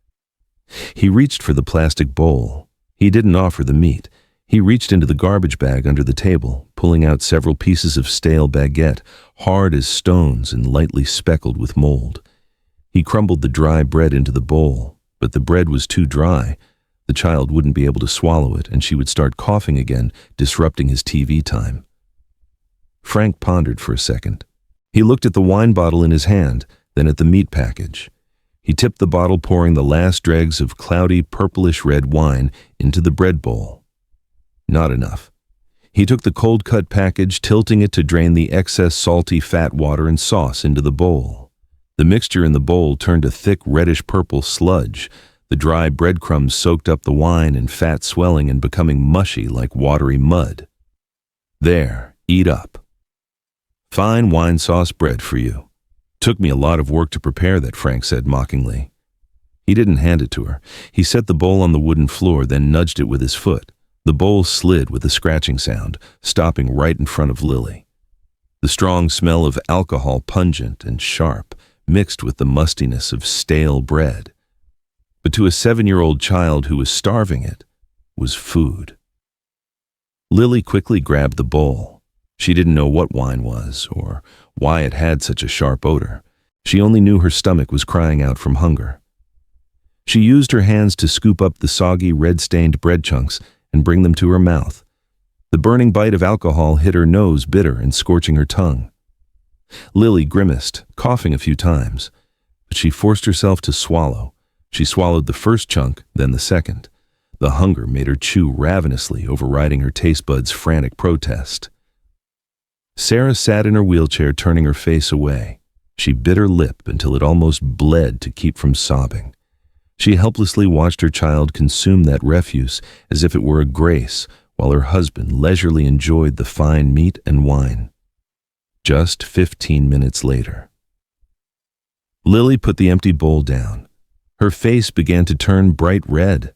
He reached for the plastic bowl. He didn't offer the meat. He reached into the garbage bag under the table, pulling out several pieces of stale baguette, hard as stones and lightly speckled with mold. He crumbled the dry bread into the bowl, but the bread was too dry. The child wouldn't be able to swallow it, and she would start coughing again, disrupting his TV time. Frank pondered for a second. He looked at the wine bottle in his hand, then at the meat package. He tipped the bottle, pouring the last dregs of cloudy, purplish-red wine into the bread bowl. Not enough. He took the cold-cut package, tilting it to drain the excess salty fat water and sauce into the bowl. The mixture in the bowl turned a thick reddish-purple sludge. The dry breadcrumbs soaked up the wine and fat, swelling and becoming mushy like watery mud. There, eat up. Fine wine sauce bread for you. Took me a lot of work to prepare that, Frank said mockingly. He didn't hand it to her. He set the bowl on the wooden floor, then nudged it with his foot. The bowl slid with a scratching sound, stopping right in front of Lily. The strong smell of alcohol, pungent and sharp, mixed with the mustiness of stale bread. But to a 7-year-old child who was starving, it was food. Lily quickly grabbed the bowl. She didn't know what wine was or why it had such a sharp odor. She only knew her stomach was crying out from hunger. She used her hands to scoop up the soggy, red-stained bread chunks and bring them to her mouth. The burning bite of alcohol hit her nose, bitter and scorching her tongue. Lily grimaced, coughing a few times, but she forced herself to swallow. She swallowed the first chunk, then the second. The hunger made her chew ravenously, overriding her taste buds' frantic protest. Sarah sat in her wheelchair, turning her face away. She bit her lip until it almost bled to keep from sobbing. She helplessly watched her child consume that refuse as if it were a grace, while her husband leisurely enjoyed the fine meat and wine. Just 15 minutes later. Lily put the empty bowl down. Her face began to turn bright red.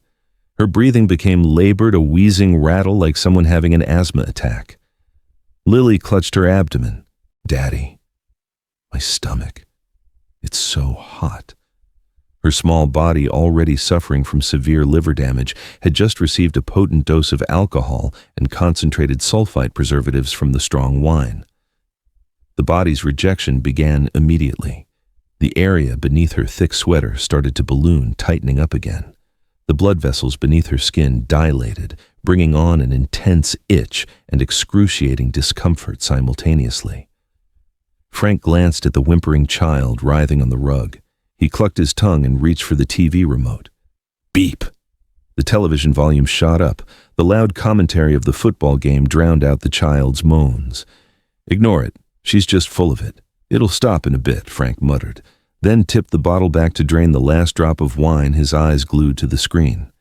Her breathing became labored, a wheezing rattle like someone having an asthma attack. Lily clutched her abdomen. Daddy, my stomach. It's so hot. Her small body, already suffering from severe liver damage, had just received a potent dose of alcohol and concentrated sulfite preservatives from the strong wine. The body's rejection began immediately. The area beneath her thick sweater started to balloon, tightening up again. The blood vessels beneath her skin dilated, bringing on an intense itch and excruciating discomfort simultaneously. Frank glanced at the whimpering child writhing on the rug. He clucked his tongue and reached for the TV remote. Beep! The television volume shot up. The loud commentary of the football game drowned out the child's moans. "Ignore it. She's just full of it. It'll stop in a bit," Frank muttered, then tipped the bottle back to drain the last drop of wine, his eyes glued to the screen.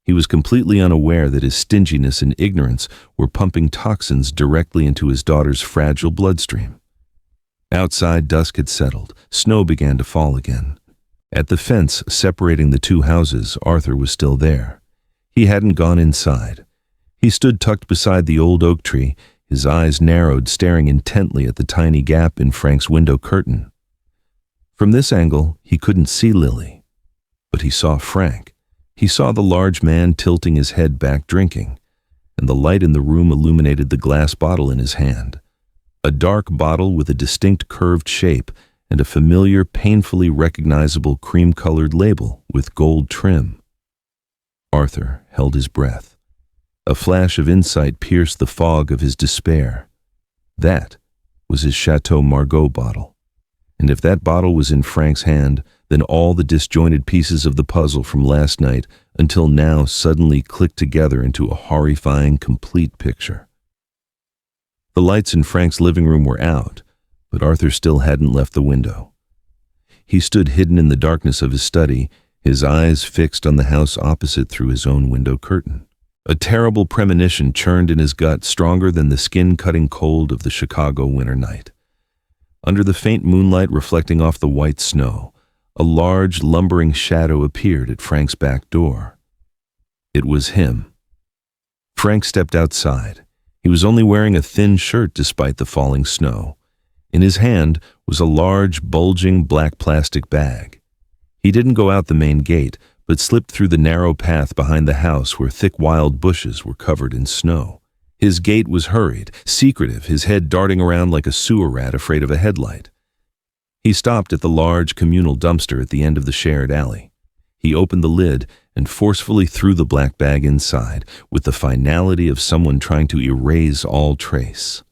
He was completely unaware that his stinginess and ignorance were pumping toxins directly into his daughter's fragile bloodstream. Outside, dusk had settled. Snow began to fall again. At the fence separating the two houses, Arthur was still there. He hadn't gone inside. He stood tucked beside the old oak tree, his eyes narrowed, staring intently at the tiny gap in Frank's window curtain. From this angle, he couldn't see Lily, but he saw Frank. He saw the large man tilting his head back drinking, and the light in the room illuminated the glass bottle in his hand. A dark bottle with a distinct curved shape and a familiar, painfully recognizable cream-colored label with gold trim. Arthur held his breath. A flash of insight pierced the fog of his despair. That was his Chateau Margaux bottle. And if that bottle was in Frank's hand, then all the disjointed pieces of the puzzle from last night until now suddenly clicked together into a horrifying, complete picture. The lights in Frank's living room were out, but Arthur still hadn't left the window. He stood hidden in the darkness of his study, his eyes fixed on the house opposite through his own window curtain. A terrible premonition churned in his gut, stronger than the skin-cutting cold of the Chicago winter night. Under the faint moonlight reflecting off the white snow, a large, lumbering shadow appeared at Frank's back door. It was him. Frank stepped outside. He was only wearing a thin shirt despite the falling snow. In his hand was a large, bulging black plastic bag. He didn't go out the main gate, but slipped through the narrow path behind the house where thick wild bushes were covered in snow. His gait was hurried, secretive, his head darting around like a sewer rat afraid of a headlight. He stopped at the large communal dumpster at the end of the shared alley. He opened the lid and forcefully threw the black bag inside, with the finality of someone trying to erase all trace.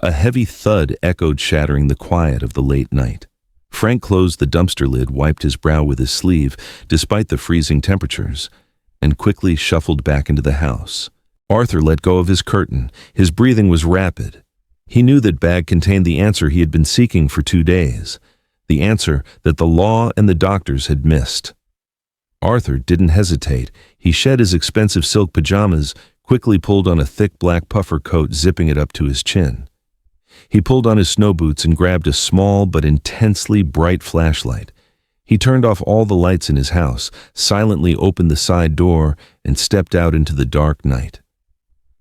A heavy thud echoed, shattering the quiet of the late night. Frank closed the dumpster lid, wiped his brow with his sleeve, despite the freezing temperatures, and quickly shuffled back into the house. Arthur let go of his curtain. His breathing was rapid. He knew that bag contained the answer he had been seeking for 2 days, the answer that the law and the doctors had missed. Arthur didn't hesitate. He shed his expensive silk pajamas, quickly pulled on a thick black puffer coat, zipping it up to his chin. He pulled on his snow boots and grabbed a small but intensely bright flashlight. He turned off all the lights in his house, silently opened the side door, and stepped out into the dark night.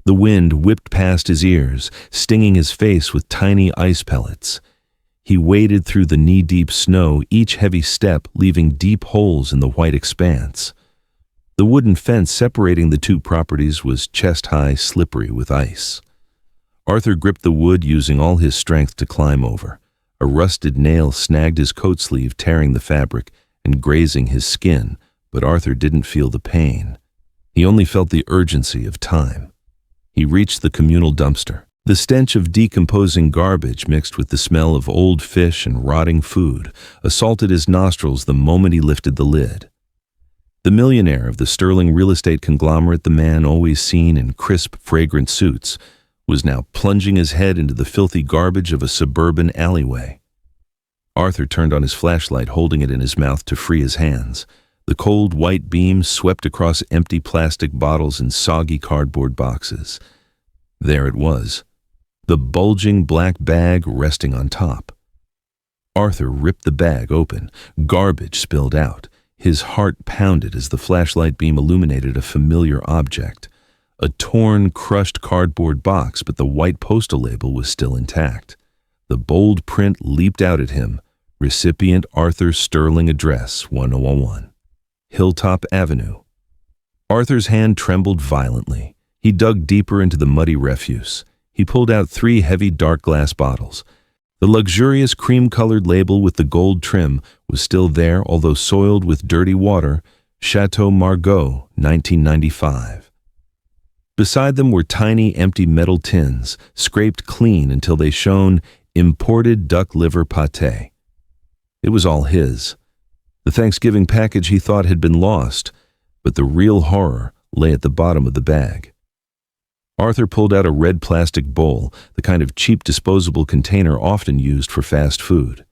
The wind whipped past his ears, stinging his face with tiny ice pellets. He waded through the knee-deep snow, each heavy step leaving deep holes in the white expanse. The wooden fence separating the two properties was chest-high, slippery with ice. Arthur gripped the wood, using all his strength to climb over. A rusted nail snagged his coat sleeve, tearing the fabric and grazing his skin, but Arthur didn't feel the pain. He only felt the urgency of time. He reached the communal dumpster. The stench of decomposing garbage mixed with the smell of old fish and rotting food assaulted his nostrils the moment he lifted the lid. The millionaire of the sterling real estate conglomerate, the man always seen in crisp, fragrant suits, was now plunging his head into the filthy garbage of a suburban alleyway. Arthur turned on his flashlight, holding it in his mouth to free his hands. The cold white beam swept across empty plastic bottles and soggy cardboard boxes. There it was, the bulging black bag resting on top. Arthur ripped the bag open. Garbage spilled out. His heart pounded as the flashlight beam illuminated a familiar object. A torn, crushed cardboard box, but the white postal label was still intact. The bold print leaped out at him. Recipient Arthur Sterling, address 1001. Hilltop Avenue. Arthur's hand trembled violently. He dug deeper into the muddy refuse. He pulled out 3 heavy dark glass bottles. The luxurious cream-colored label with the gold trim was still there, although soiled with dirty water. Chateau Margaux, 1995. Beside them were tiny, empty metal tins, scraped clean until they shone imported duck liver pâté. It was all his. The Thanksgiving package he thought had been lost, but the real horror lay at the bottom of the bag. Arthur pulled out a red plastic bowl, the kind of cheap disposable container often used for fast food.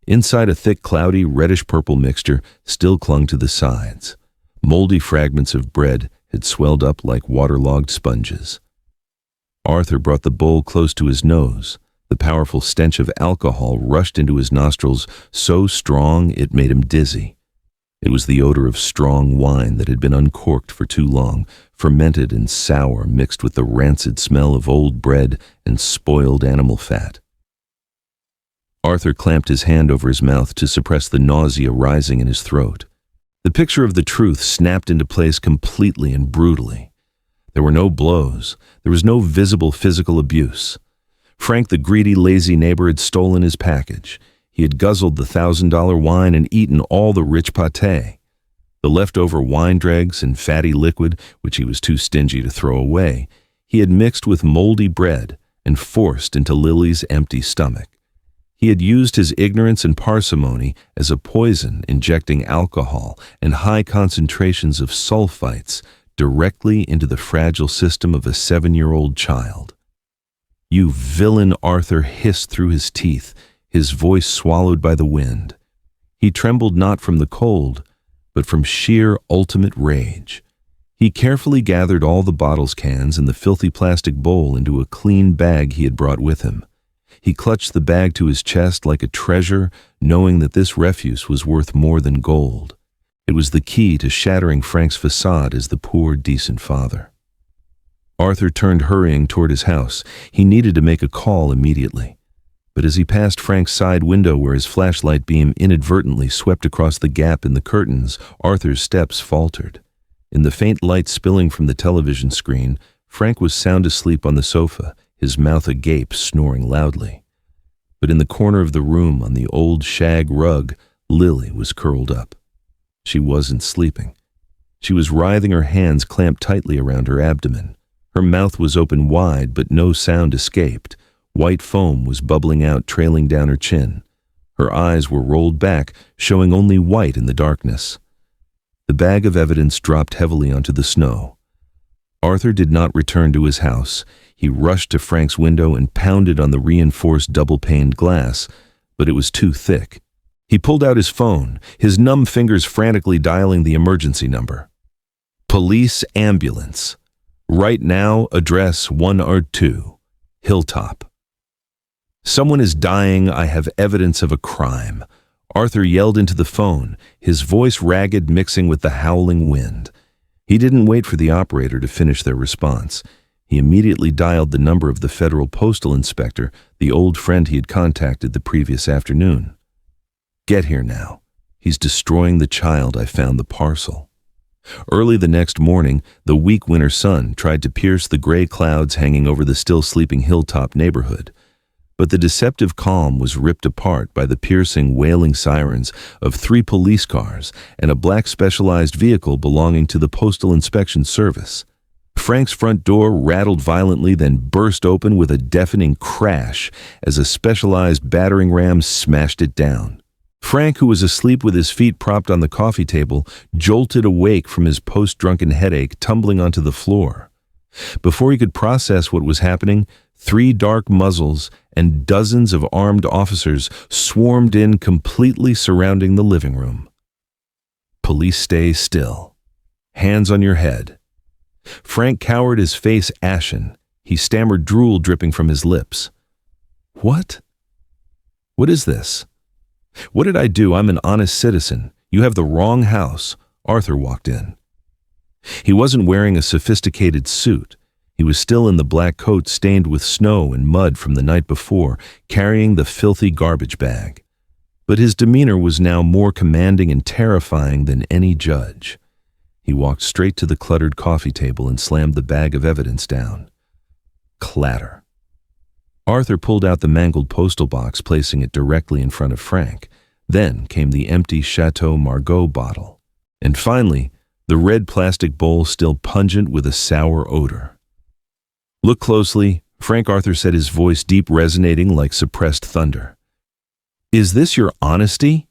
Inside, a thick, cloudy, reddish-purple mixture still clung to the sides. Moldy fragments of bread had swelled up like waterlogged sponges. Arthur brought the bowl close to his nose. The powerful stench of alcohol rushed into his nostrils so strong it made him dizzy. It was the odor of strong wine that had been uncorked for too long, fermented and sour, mixed with the rancid smell of old bread and spoiled animal fat. Arthur clamped his hand over his mouth to suppress the nausea rising in his throat. The picture of the truth snapped into place completely and brutally. There were no blows. There was no visible physical abuse. Frank, the greedy, lazy neighbor, had stolen his package. He had guzzled the $1,000 wine and eaten all the rich pâté. The leftover wine dregs and fatty liquid, which he was too stingy to throw away, he had mixed with moldy bread and forced into Lily's empty stomach. He had used his ignorance and parsimony as a poison, injecting alcohol and high concentrations of sulfites directly into the fragile system of a 7-year-old child. "You villain," Arthur hissed through his teeth, his voice swallowed by the wind. He trembled not from the cold, but from sheer ultimate rage. He carefully gathered all the bottles, cans, and the filthy plastic bowl into a clean bag he had brought with him. He clutched the bag to his chest like a treasure, knowing that this refuse was worth more than gold. It was the key to shattering Frank's facade as the poor, decent father. Arthur turned hurrying toward his house. He needed to make a call immediately. But as he passed Frank's side window where his flashlight beam inadvertently swept across the gap in the curtains, Arthur's steps faltered. In the faint light spilling from the television screen, Frank was sound asleep on the sofa, his mouth agape, snoring loudly. But in the corner of the room, on the old shag rug, Lily was curled up. She wasn't sleeping. She was writhing, her hands clamped tightly around her abdomen. Her mouth was open wide, but no sound escaped. White foam was bubbling out, trailing down her chin. Her eyes were rolled back, showing only white in the darkness. The bag of evidence dropped heavily onto the snow. Arthur did not return to his house. He rushed to Frank's window and pounded on the reinforced double-paned glass, but it was too thick. He pulled out his phone, his numb fingers frantically dialing the emergency number. "Police ambulance. Right now, address 102, Hilltop. Someone is dying. I have evidence of a crime." Arthur yelled into the phone, his voice ragged, mixing with the howling wind. He didn't wait for the operator to finish their response. He immediately dialed the number of the federal postal inspector, the old friend he had contacted the previous afternoon. "Get here now. He's destroying the child. I found the parcel." Early the next morning, the weak winter sun tried to pierce the gray clouds hanging over the still sleeping Hilltop neighborhood. But the deceptive calm was ripped apart by the piercing, wailing sirens of 3 police cars and a black specialized vehicle belonging to the Postal Inspection Service. Frank's front door rattled violently, then burst open with a deafening crash as a specialized battering ram smashed it down. Frank, who was asleep with his feet propped on the coffee table, jolted awake from his post-drunken headache, tumbling onto the floor. Before he could process what was happening, 3 dark muzzles and dozens of armed officers swarmed in, completely surrounding the living room. "Police, stay still. Hands on your head." Frank cowered, his face ashen. He stammered, drool dripping from his lips. What is this? What did I do? I'm an honest citizen. You have the wrong house." Arthur walked in. He wasn't wearing a sophisticated suit. He was still in the black coat stained with snow and mud from the night before, carrying the filthy garbage bag. But his demeanor was now more commanding and terrifying than any judge. He walked straight to the cluttered coffee table and slammed the bag of evidence down. Clatter. Arthur pulled out the mangled postal box, placing it directly in front of Frank. Then came the empty Chateau Margaux bottle. And finally, the red plastic bowl still pungent with a sour odor. "Look closely," Frank Arthur said, his voice deep, resonating like suppressed thunder. "Is this your honesty?"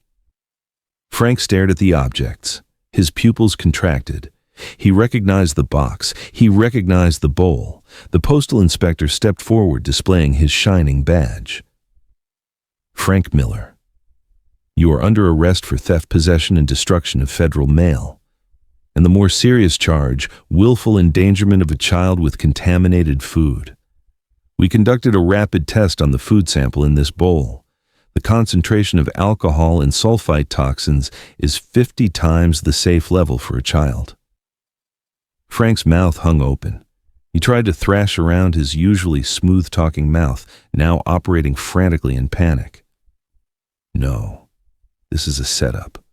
Frank stared at the objects. His pupils contracted. He recognized the box. He recognized the bowl. The postal inspector stepped forward, displaying his shining badge. Frank Miller, you are under arrest for theft, possession, and destruction of federal mail. And the more serious charge, willful endangerment of a child with contaminated food. We conducted a rapid test on the food sample in this bowl. The concentration of alcohol and sulfite toxins is 50 times the safe level for a child. Frank's mouth hung open. He tried to thrash around his usually smooth-talking mouth, now operating frantically in panic. No, this is a setup.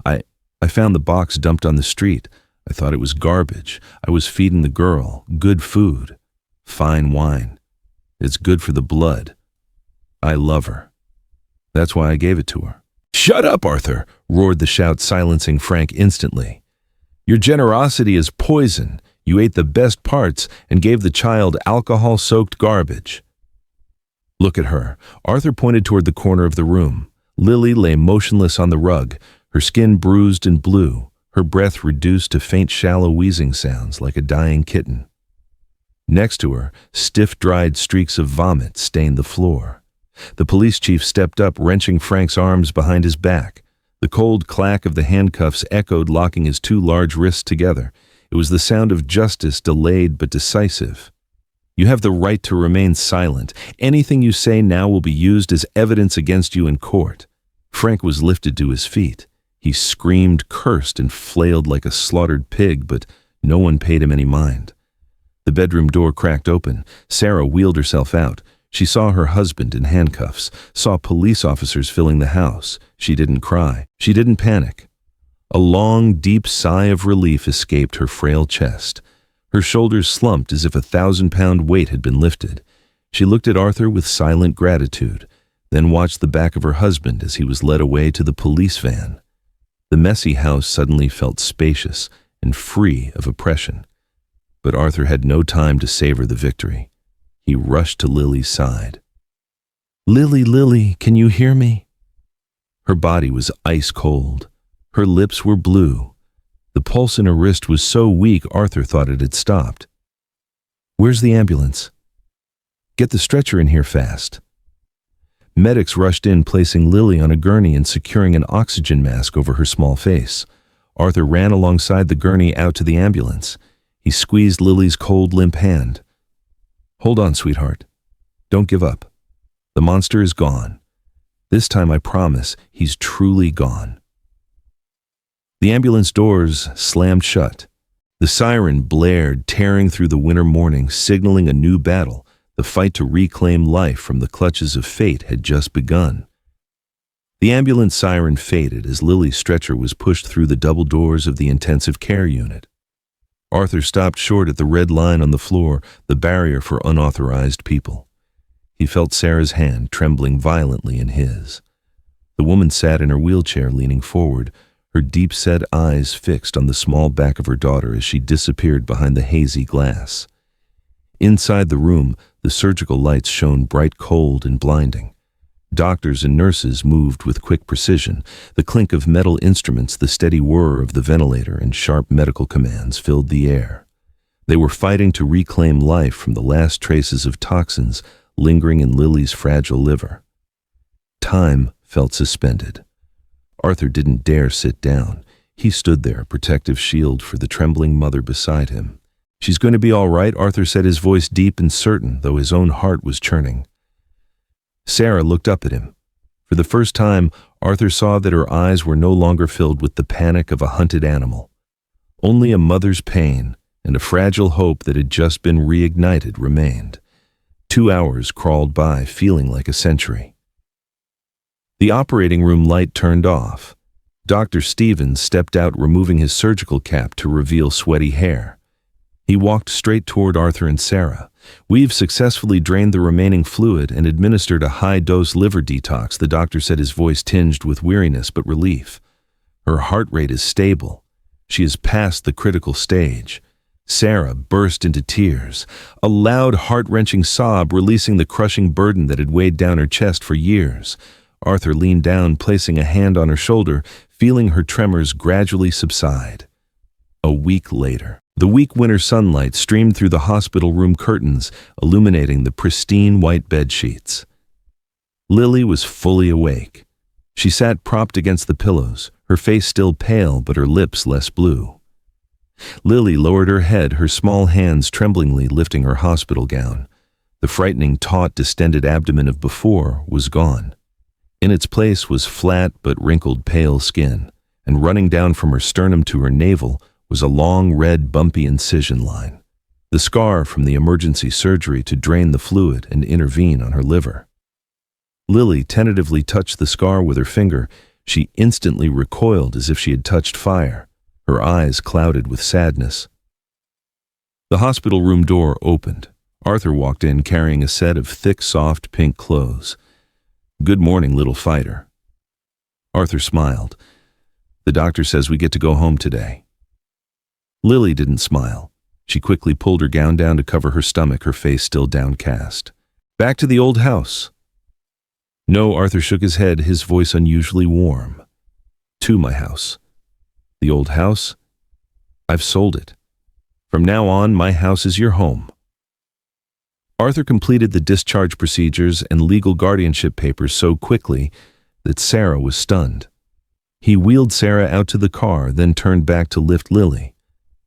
I found the box dumped on the street. I thought it was garbage. I was feeding the girl good food, fine wine. It's good for the blood. I love her. That's why I gave it to her. Shut up, Arthur, roared the shout, silencing Frank instantly. Your generosity is poison. You ate the best parts and gave the child alcohol-soaked garbage. Look at her. Arthur pointed toward the corner of the room. Lily lay motionless on the rug, her skin bruised and blue, her breath reduced to faint, shallow wheezing sounds like a dying kitten. Next to her, stiff, dried streaks of vomit stained the floor. The police chief stepped up, wrenching Frank's arms behind his back. The cold clack of the handcuffs echoed, locking his two large wrists together. It was the sound of justice, delayed but decisive. You have the right to remain silent. Anything you say now will be used as evidence against you in court. Frank was lifted to his feet. He screamed, cursed, and flailed like a slaughtered pig, but no one paid him any mind. The bedroom door cracked open. Sarah wheeled herself out. She saw her husband in handcuffs, saw police officers filling the house. She didn't cry. She didn't panic. A long, deep sigh of relief escaped her frail chest. Her shoulders slumped as if a 1,000-pound weight had been lifted. She looked at Arthur with silent gratitude, then watched the back of her husband as he was led away to the police van. The messy house suddenly felt spacious and free of oppression. But Arthur had no time to savor the victory. He rushed to Lily's side. "Lily, Lily, can you hear me?" Her body was ice cold. Her lips were blue. The pulse in her wrist was so weak Arthur thought it had stopped. "Where's the ambulance?" "Get the stretcher in here fast." Medics rushed in, placing Lily on a gurney and securing an oxygen mask over her small face. Arthur ran alongside the gurney out to the ambulance. He squeezed Lily's cold, limp hand. "Hold on, sweetheart. Don't give up. The monster is gone. This time I promise he's truly gone." The ambulance doors slammed shut. The siren blared, tearing through the winter morning, signaling a new battle. The fight to reclaim life from the clutches of fate had just begun. The ambulance siren faded as Lily's stretcher was pushed through the double doors of the intensive care unit. Arthur stopped short at the red line on the floor, the barrier for unauthorized people. He felt Sarah's hand trembling violently in his. The woman sat in her wheelchair, leaning forward, her deep-set eyes fixed on the small back of her daughter as she disappeared behind the hazy glass. Inside the room, the surgical lights shone bright, cold, and blinding. Doctors and nurses moved with quick precision. The clink of metal instruments, the steady whir of the ventilator, and sharp medical commands filled the air. They were fighting to reclaim life from the last traces of toxins lingering in Lily's fragile liver. Time felt suspended. Arthur didn't dare sit down. He stood there, a protective shield for the trembling mother beside him. "She's going to be all right," Arthur said, his voice deep and certain, though his own heart was churning. Sarah looked up at him. For the first time, Arthur saw that her eyes were no longer filled with the panic of a hunted animal. Only a mother's pain and a fragile hope that had just been reignited remained. 2 hours crawled by, feeling like a century. The operating room light turned off. Dr. Stevens stepped out, removing his surgical cap to reveal sweaty hair. He walked straight toward Arthur and Sarah. "We've successfully drained the remaining fluid and administered a high-dose liver detox," the doctor said, his voice tinged with weariness but relief. "Her heart rate is stable. She has passed the critical stage." Sarah burst into tears, a loud, heart-wrenching sob releasing the crushing burden that had weighed down her chest for years. Arthur leaned down, placing a hand on her shoulder, feeling her tremors gradually subside. A week later, the weak winter sunlight streamed through the hospital room curtains, illuminating the pristine white bed sheets. Lily was fully awake. She sat propped against the pillows, her face still pale but her lips less blue. Lily lowered her head, her small hands tremblingly lifting her hospital gown. The frightening, taut, distended abdomen of before was gone. In its place was flat but wrinkled pale skin, and running down from her sternum to her navel was a long, red, bumpy incision line, the scar from the emergency surgery to drain the fluid and intervene on her liver. Lily tentatively touched the scar with her finger. She instantly recoiled as if she had touched fire, her eyes clouded with sadness. The hospital room door opened. Arthur walked in carrying a set of thick, soft pink clothes. "Good morning, little fighter." Arthur smiled. "The doctor says we get to go home today." Lily didn't smile. She quickly pulled her gown down to cover her stomach, her face still downcast. "Back to the old house." "No," Arthur shook his head, his voice unusually warm. "To my house." "The old house? I've sold it. From now on, my house is your home." Arthur completed the discharge procedures and legal guardianship papers so quickly that Sarah was stunned. He wheeled Sarah out to the car, then turned back to lift Lily.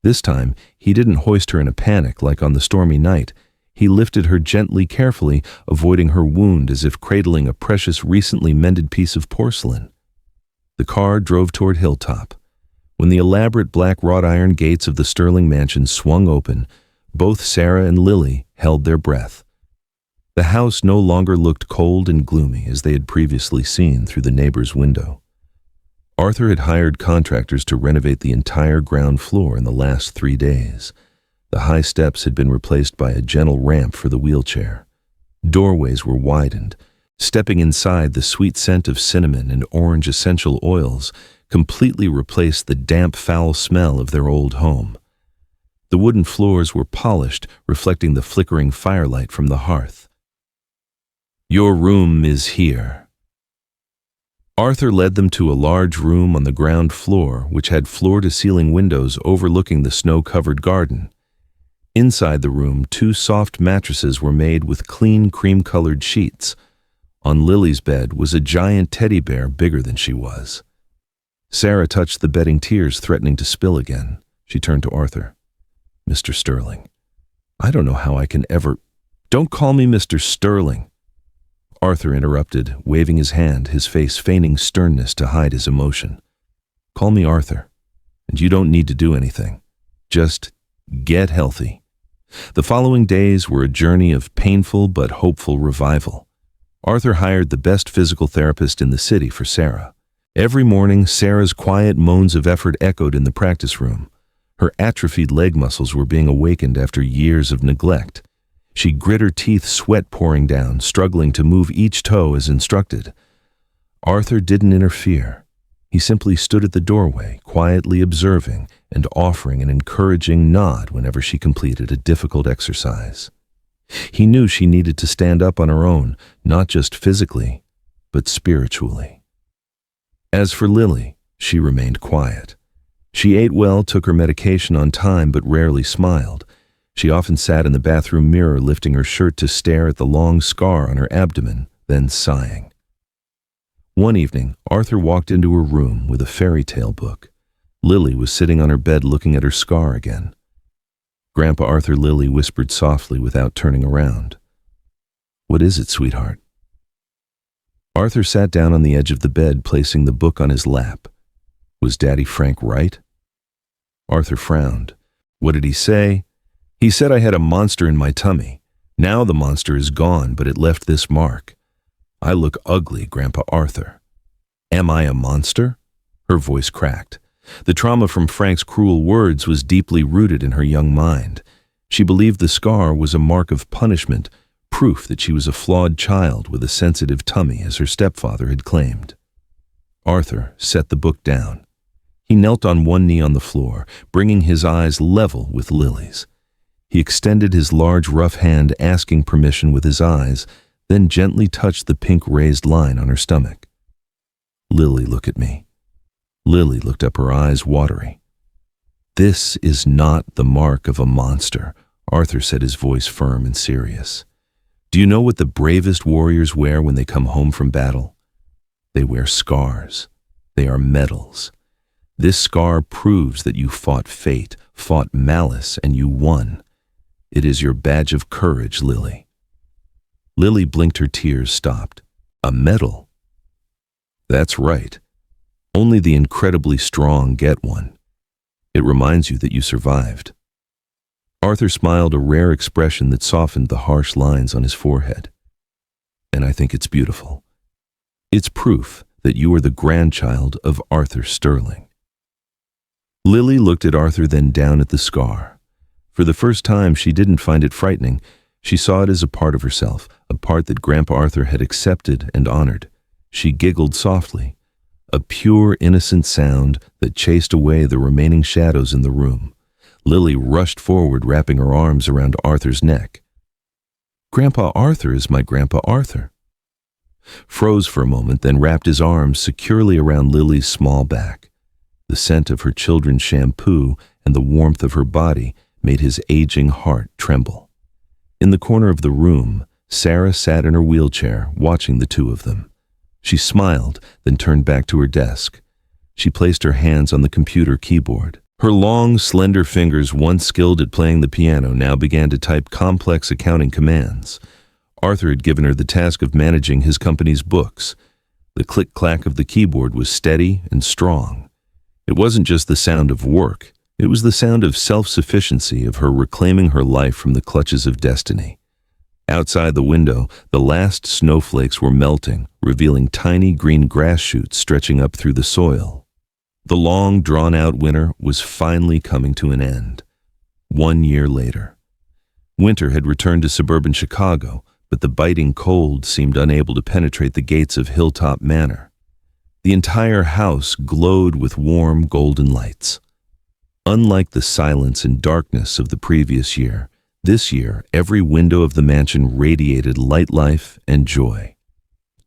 This time, he didn't hoist her in a panic like on the stormy night. He lifted her gently, carefully, avoiding her wound as if cradling a precious, recently mended piece of porcelain. The car drove toward Hilltop. When the elaborate black wrought iron gates of the Sterling mansion swung open, both Sarah and Lily held their breath. The house no longer looked cold and gloomy as they had previously seen through the neighbor's window. Arthur had hired contractors to renovate the entire ground floor in the last 3 days. The high steps had been replaced by a gentle ramp for the wheelchair. Doorways were widened. Stepping inside, the sweet scent of cinnamon and orange essential oils completely replaced the damp, foul smell of their old home. The wooden floors were polished, reflecting the flickering firelight from the hearth. "Your room is here." Arthur led them to a large room on the ground floor, which had floor-to-ceiling windows overlooking the snow-covered garden. Inside the room, 2 soft mattresses were made with clean, cream-colored sheets. On Lily's bed was a giant teddy bear bigger than she was. Sarah touched the bedding, tears threatening to spill again. She turned to Arthur. "Mr. Sterling, I don't know how I can ever—" "Don't call me Mr. Sterling." Arthur interrupted, waving his hand, his face feigning sternness to hide his emotion. "Call me Arthur, and you don't need to do anything. Just get healthy." The following days were a journey of painful but hopeful revival. Arthur hired the best physical therapist in the city for Sarah. Every morning, Sarah's quiet moans of effort echoed in the practice room. Her atrophied leg muscles were being awakened after years of neglect. She grit her teeth, sweat pouring down, struggling to move each toe as instructed. Arthur didn't interfere. He simply stood at the doorway, quietly observing and offering an encouraging nod whenever she completed a difficult exercise. He knew she needed to stand up on her own, not just physically, but spiritually. As for Lily, she remained quiet. She ate well, took her medication on time, but rarely smiled. She often sat in the bathroom mirror, lifting her shirt to stare at the long scar on her abdomen, then sighing. One evening, Arthur walked into her room with a fairy tale book. Lily was sitting on her bed looking at her scar again. "Grandpa Arthur," Lily whispered softly without turning around. "What is it, sweetheart?" Arthur sat down on the edge of the bed, placing the book on his lap. Was Daddy Frank right? Arthur frowned. "What did he say?" "He said I had a monster in my tummy. Now the monster is gone, but it left this mark. I look ugly, Grandpa Arthur." "Am I a monster?" Her voice cracked. The trauma from Frank's cruel words was deeply rooted in her young mind. She believed the scar was a mark of punishment, proof that she was a flawed child with a sensitive tummy, as her stepfather had claimed. Arthur set the book down. He knelt on one knee on the floor, bringing his eyes level with Lily's. He extended his large, rough hand, asking permission with his eyes, then gently touched the pink raised line on her stomach. "Lily, look at me." Lily looked up, her eyes watery. "This is not the mark of a monster," Arthur said, his voice firm and serious. "Do you know what the bravest warriors wear when they come home from battle? They wear scars. They are medals. This scar proves that you fought fate, fought malice, and you won. It is your badge of courage, Lily." Lily blinked, her tears stopped. "A medal?" "That's right. Only the incredibly strong get one. It reminds you that you survived." Arthur smiled, a rare expression that softened the harsh lines on his forehead. "And I think it's beautiful. It's proof that you are the grandchild of Arthur Sterling." Lily looked at Arthur, then down at the scar. For the first time, she didn't find it frightening. She saw it as a part of herself, a part that Grandpa Arthur had accepted and honored. She giggled softly, a pure, innocent sound that chased away the remaining shadows in the room. Lily rushed forward, wrapping her arms around Arthur's neck. "Grandpa Arthur is my Grandpa Arthur." Froze for a moment, then wrapped his arms securely around Lily's small back. The scent of her children's shampoo and the warmth of her body made his aging heart tremble. In the corner of the room, Sarah sat in her wheelchair, watching the two of them. She smiled, then turned back to her desk. She placed her hands on the computer keyboard. Her long, slender fingers, once skilled at playing the piano, now began to type complex accounting commands. Arthur had given her the task of managing his company's books. The click-clack of the keyboard was steady and strong. It wasn't just the sound of work. It was the sound of self-sufficiency, of her reclaiming her life from the clutches of destiny. Outside the window, the last snowflakes were melting, revealing tiny green grass shoots stretching up through the soil. The long, drawn-out winter was finally coming to an end. 1 year later. Winter had returned to suburban Chicago, but the biting cold seemed unable to penetrate the gates of Hilltop Manor. The entire house glowed with warm, golden lights. Unlike the silence and darkness of the previous year, this year every window of the mansion radiated light, life, and joy.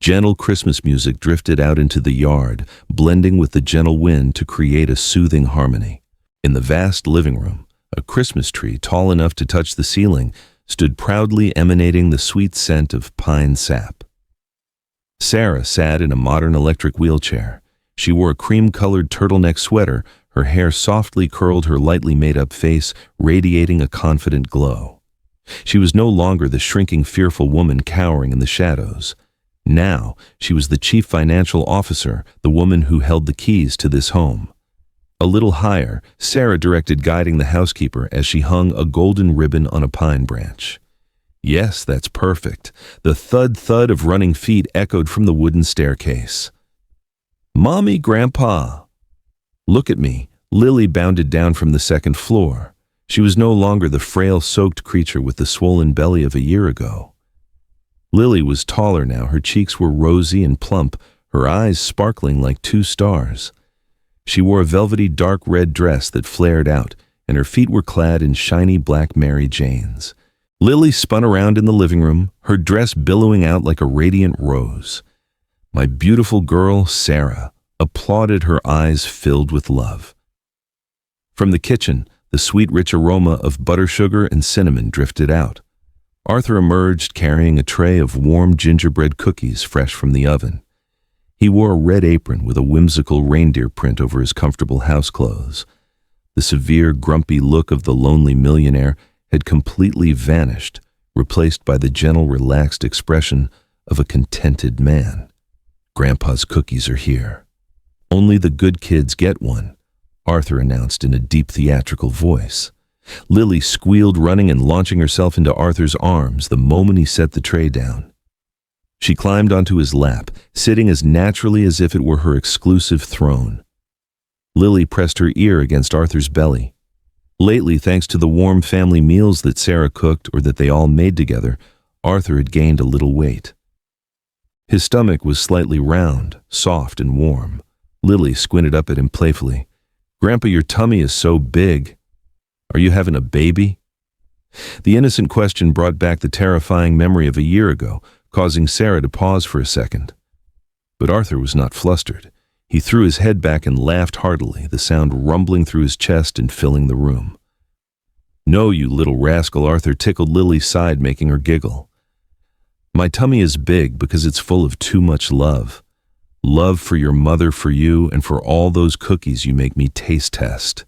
Gentle Christmas music drifted out into the yard, blending with the gentle wind to create a soothing harmony. In the vast living room, a Christmas tree tall enough to touch the ceiling stood proudly, emanating the sweet scent of pine sap. Sarah sat in a modern electric wheelchair. She wore a cream-colored turtleneck sweater. Her hair softly curled her lightly made-up face, radiating a confident glow. She was no longer the shrinking, fearful woman cowering in the shadows. Now, she was the chief financial officer, the woman who held the keys to this home. A little higher, Sarah directed, guiding the housekeeper as she hung a golden ribbon on a pine branch. Yes, that's perfect. The thud-thud of running feet echoed from the wooden staircase. "Mommy, Grandpa!" "Look at me." Lily bounded down from the second floor. She was no longer the frail, soaked creature with the swollen belly of a year ago. Lily was taller now. Her cheeks were rosy and plump, her eyes sparkling like 2 stars. She wore a velvety dark red dress that flared out, and her feet were clad in shiny black Mary Janes. Lily spun around in the living room, her dress billowing out like a radiant rose. My beautiful girl, Sarah, applauded, her eyes filled with love. From the kitchen, the sweet, rich aroma of butter, sugar, and cinnamon drifted out. Arthur emerged carrying a tray of warm gingerbread cookies fresh from the oven. He wore a red apron with a whimsical reindeer print over his comfortable house clothes. The severe, grumpy look of the lonely millionaire had completely vanished, replaced by the gentle, relaxed expression of a contented man. "Grandpa's cookies are here. Only the good kids get one," Arthur announced in a deep, theatrical voice. Lily squealed, running and launching herself into Arthur's arms the moment he set the tray down. She climbed onto his lap, sitting as naturally as if it were her exclusive throne. Lily pressed her ear against Arthur's belly. Lately, thanks to the warm family meals that Sarah cooked or that they all made together, Arthur had gained a little weight. His stomach was slightly round, soft and warm. Lily squinted up at him playfully. "Grandpa, your tummy is so big. Are you having a baby?" The innocent question brought back the terrifying memory of a year ago, causing Sarah to pause for a second. But Arthur was not flustered. He threw his head back and laughed heartily, the sound rumbling through his chest and filling the room. "No, you little rascal," Arthur tickled Lily's side, making her giggle. "My tummy is big because it's full of too much love. Love for your mother, for you, and for all those cookies you make me taste test."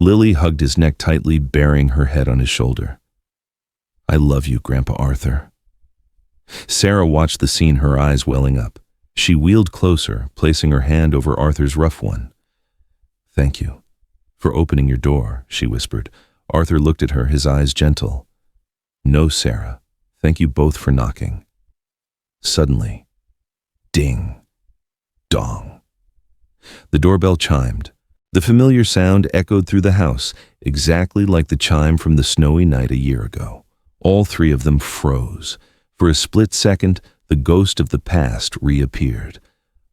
Lily hugged his neck tightly, burying her head on his shoulder. "I love you, Grandpa Arthur." Sarah watched the scene, her eyes welling up. She wheeled closer, placing her hand over Arthur's rough one. "Thank you for opening your door," she whispered. Arthur looked at her, his eyes gentle. "No, Sarah. Thank you both for knocking." Suddenly, ding, dong. The doorbell chimed. The familiar sound echoed through the house, exactly like the chime from the snowy night a year ago. All three of them froze. For a split second, the ghost of the past reappeared.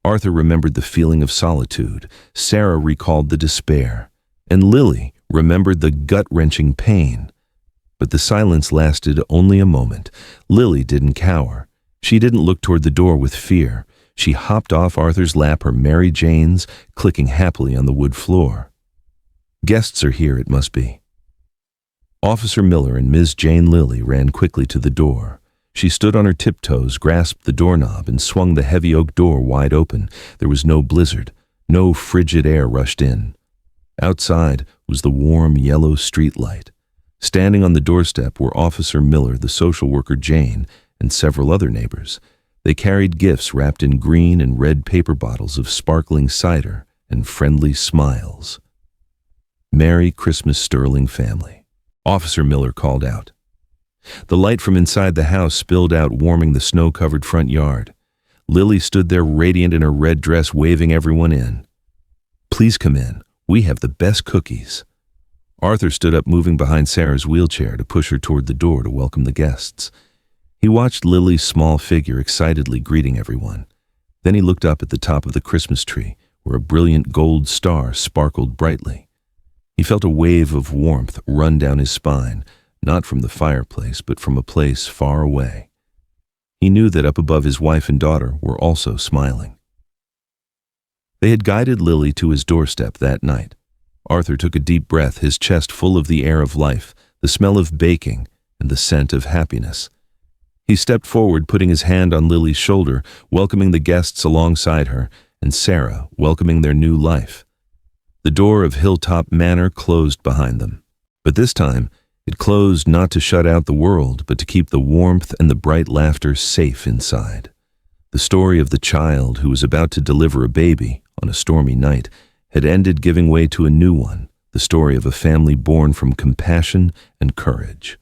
Arthur remembered the feeling of solitude. Sarah recalled the despair. And Lily remembered the gut-wrenching pain. But the silence lasted only a moment. Lily didn't cower. She didn't look toward the door with fear. She hopped off Arthur's lap, her Mary Janes clicking happily on the wood floor. "Guests are here, it must be." Officer Miller and Ms. Jane Lilly ran quickly to the door. She stood on her tiptoes, grasped the doorknob, and swung the heavy oak door wide open. There was no blizzard. No frigid air rushed in. Outside was the warm yellow street light. Standing on the doorstep were Officer Miller, the social worker Jane, and several other neighbors. They carried gifts wrapped in green and red paper bottles of sparkling cider and friendly smiles. "Merry Christmas, Sterling family," Officer Miller called out. The light from inside the house spilled out, warming the snow-covered front yard. Lily stood there radiant in her red dress, waving everyone in. "Please come in. We have the best cookies." Arthur stood up, moving behind Sarah's wheelchair to push her toward the door to welcome the guests. He watched Lily's small figure excitedly greeting everyone. Then he looked up at the top of the Christmas tree, where a brilliant gold star sparkled brightly. He felt a wave of warmth run down his spine, not from the fireplace, but from a place far away. He knew that up above his wife and daughter were also smiling. They had guided Lily to his doorstep that night. Arthur took a deep breath, his chest full of the air of life, the smell of baking, and the scent of happiness. He stepped forward, putting his hand on Lily's shoulder, welcoming the guests alongside her, and Sarah, welcoming their new life. The door of Hilltop Manor closed behind them. But this time, it closed not to shut out the world, but to keep the warmth and the bright laughter safe inside. The story of the child who was about to deliver a baby on a stormy night had ended, giving way to a new one, the story of a family born from compassion and courage.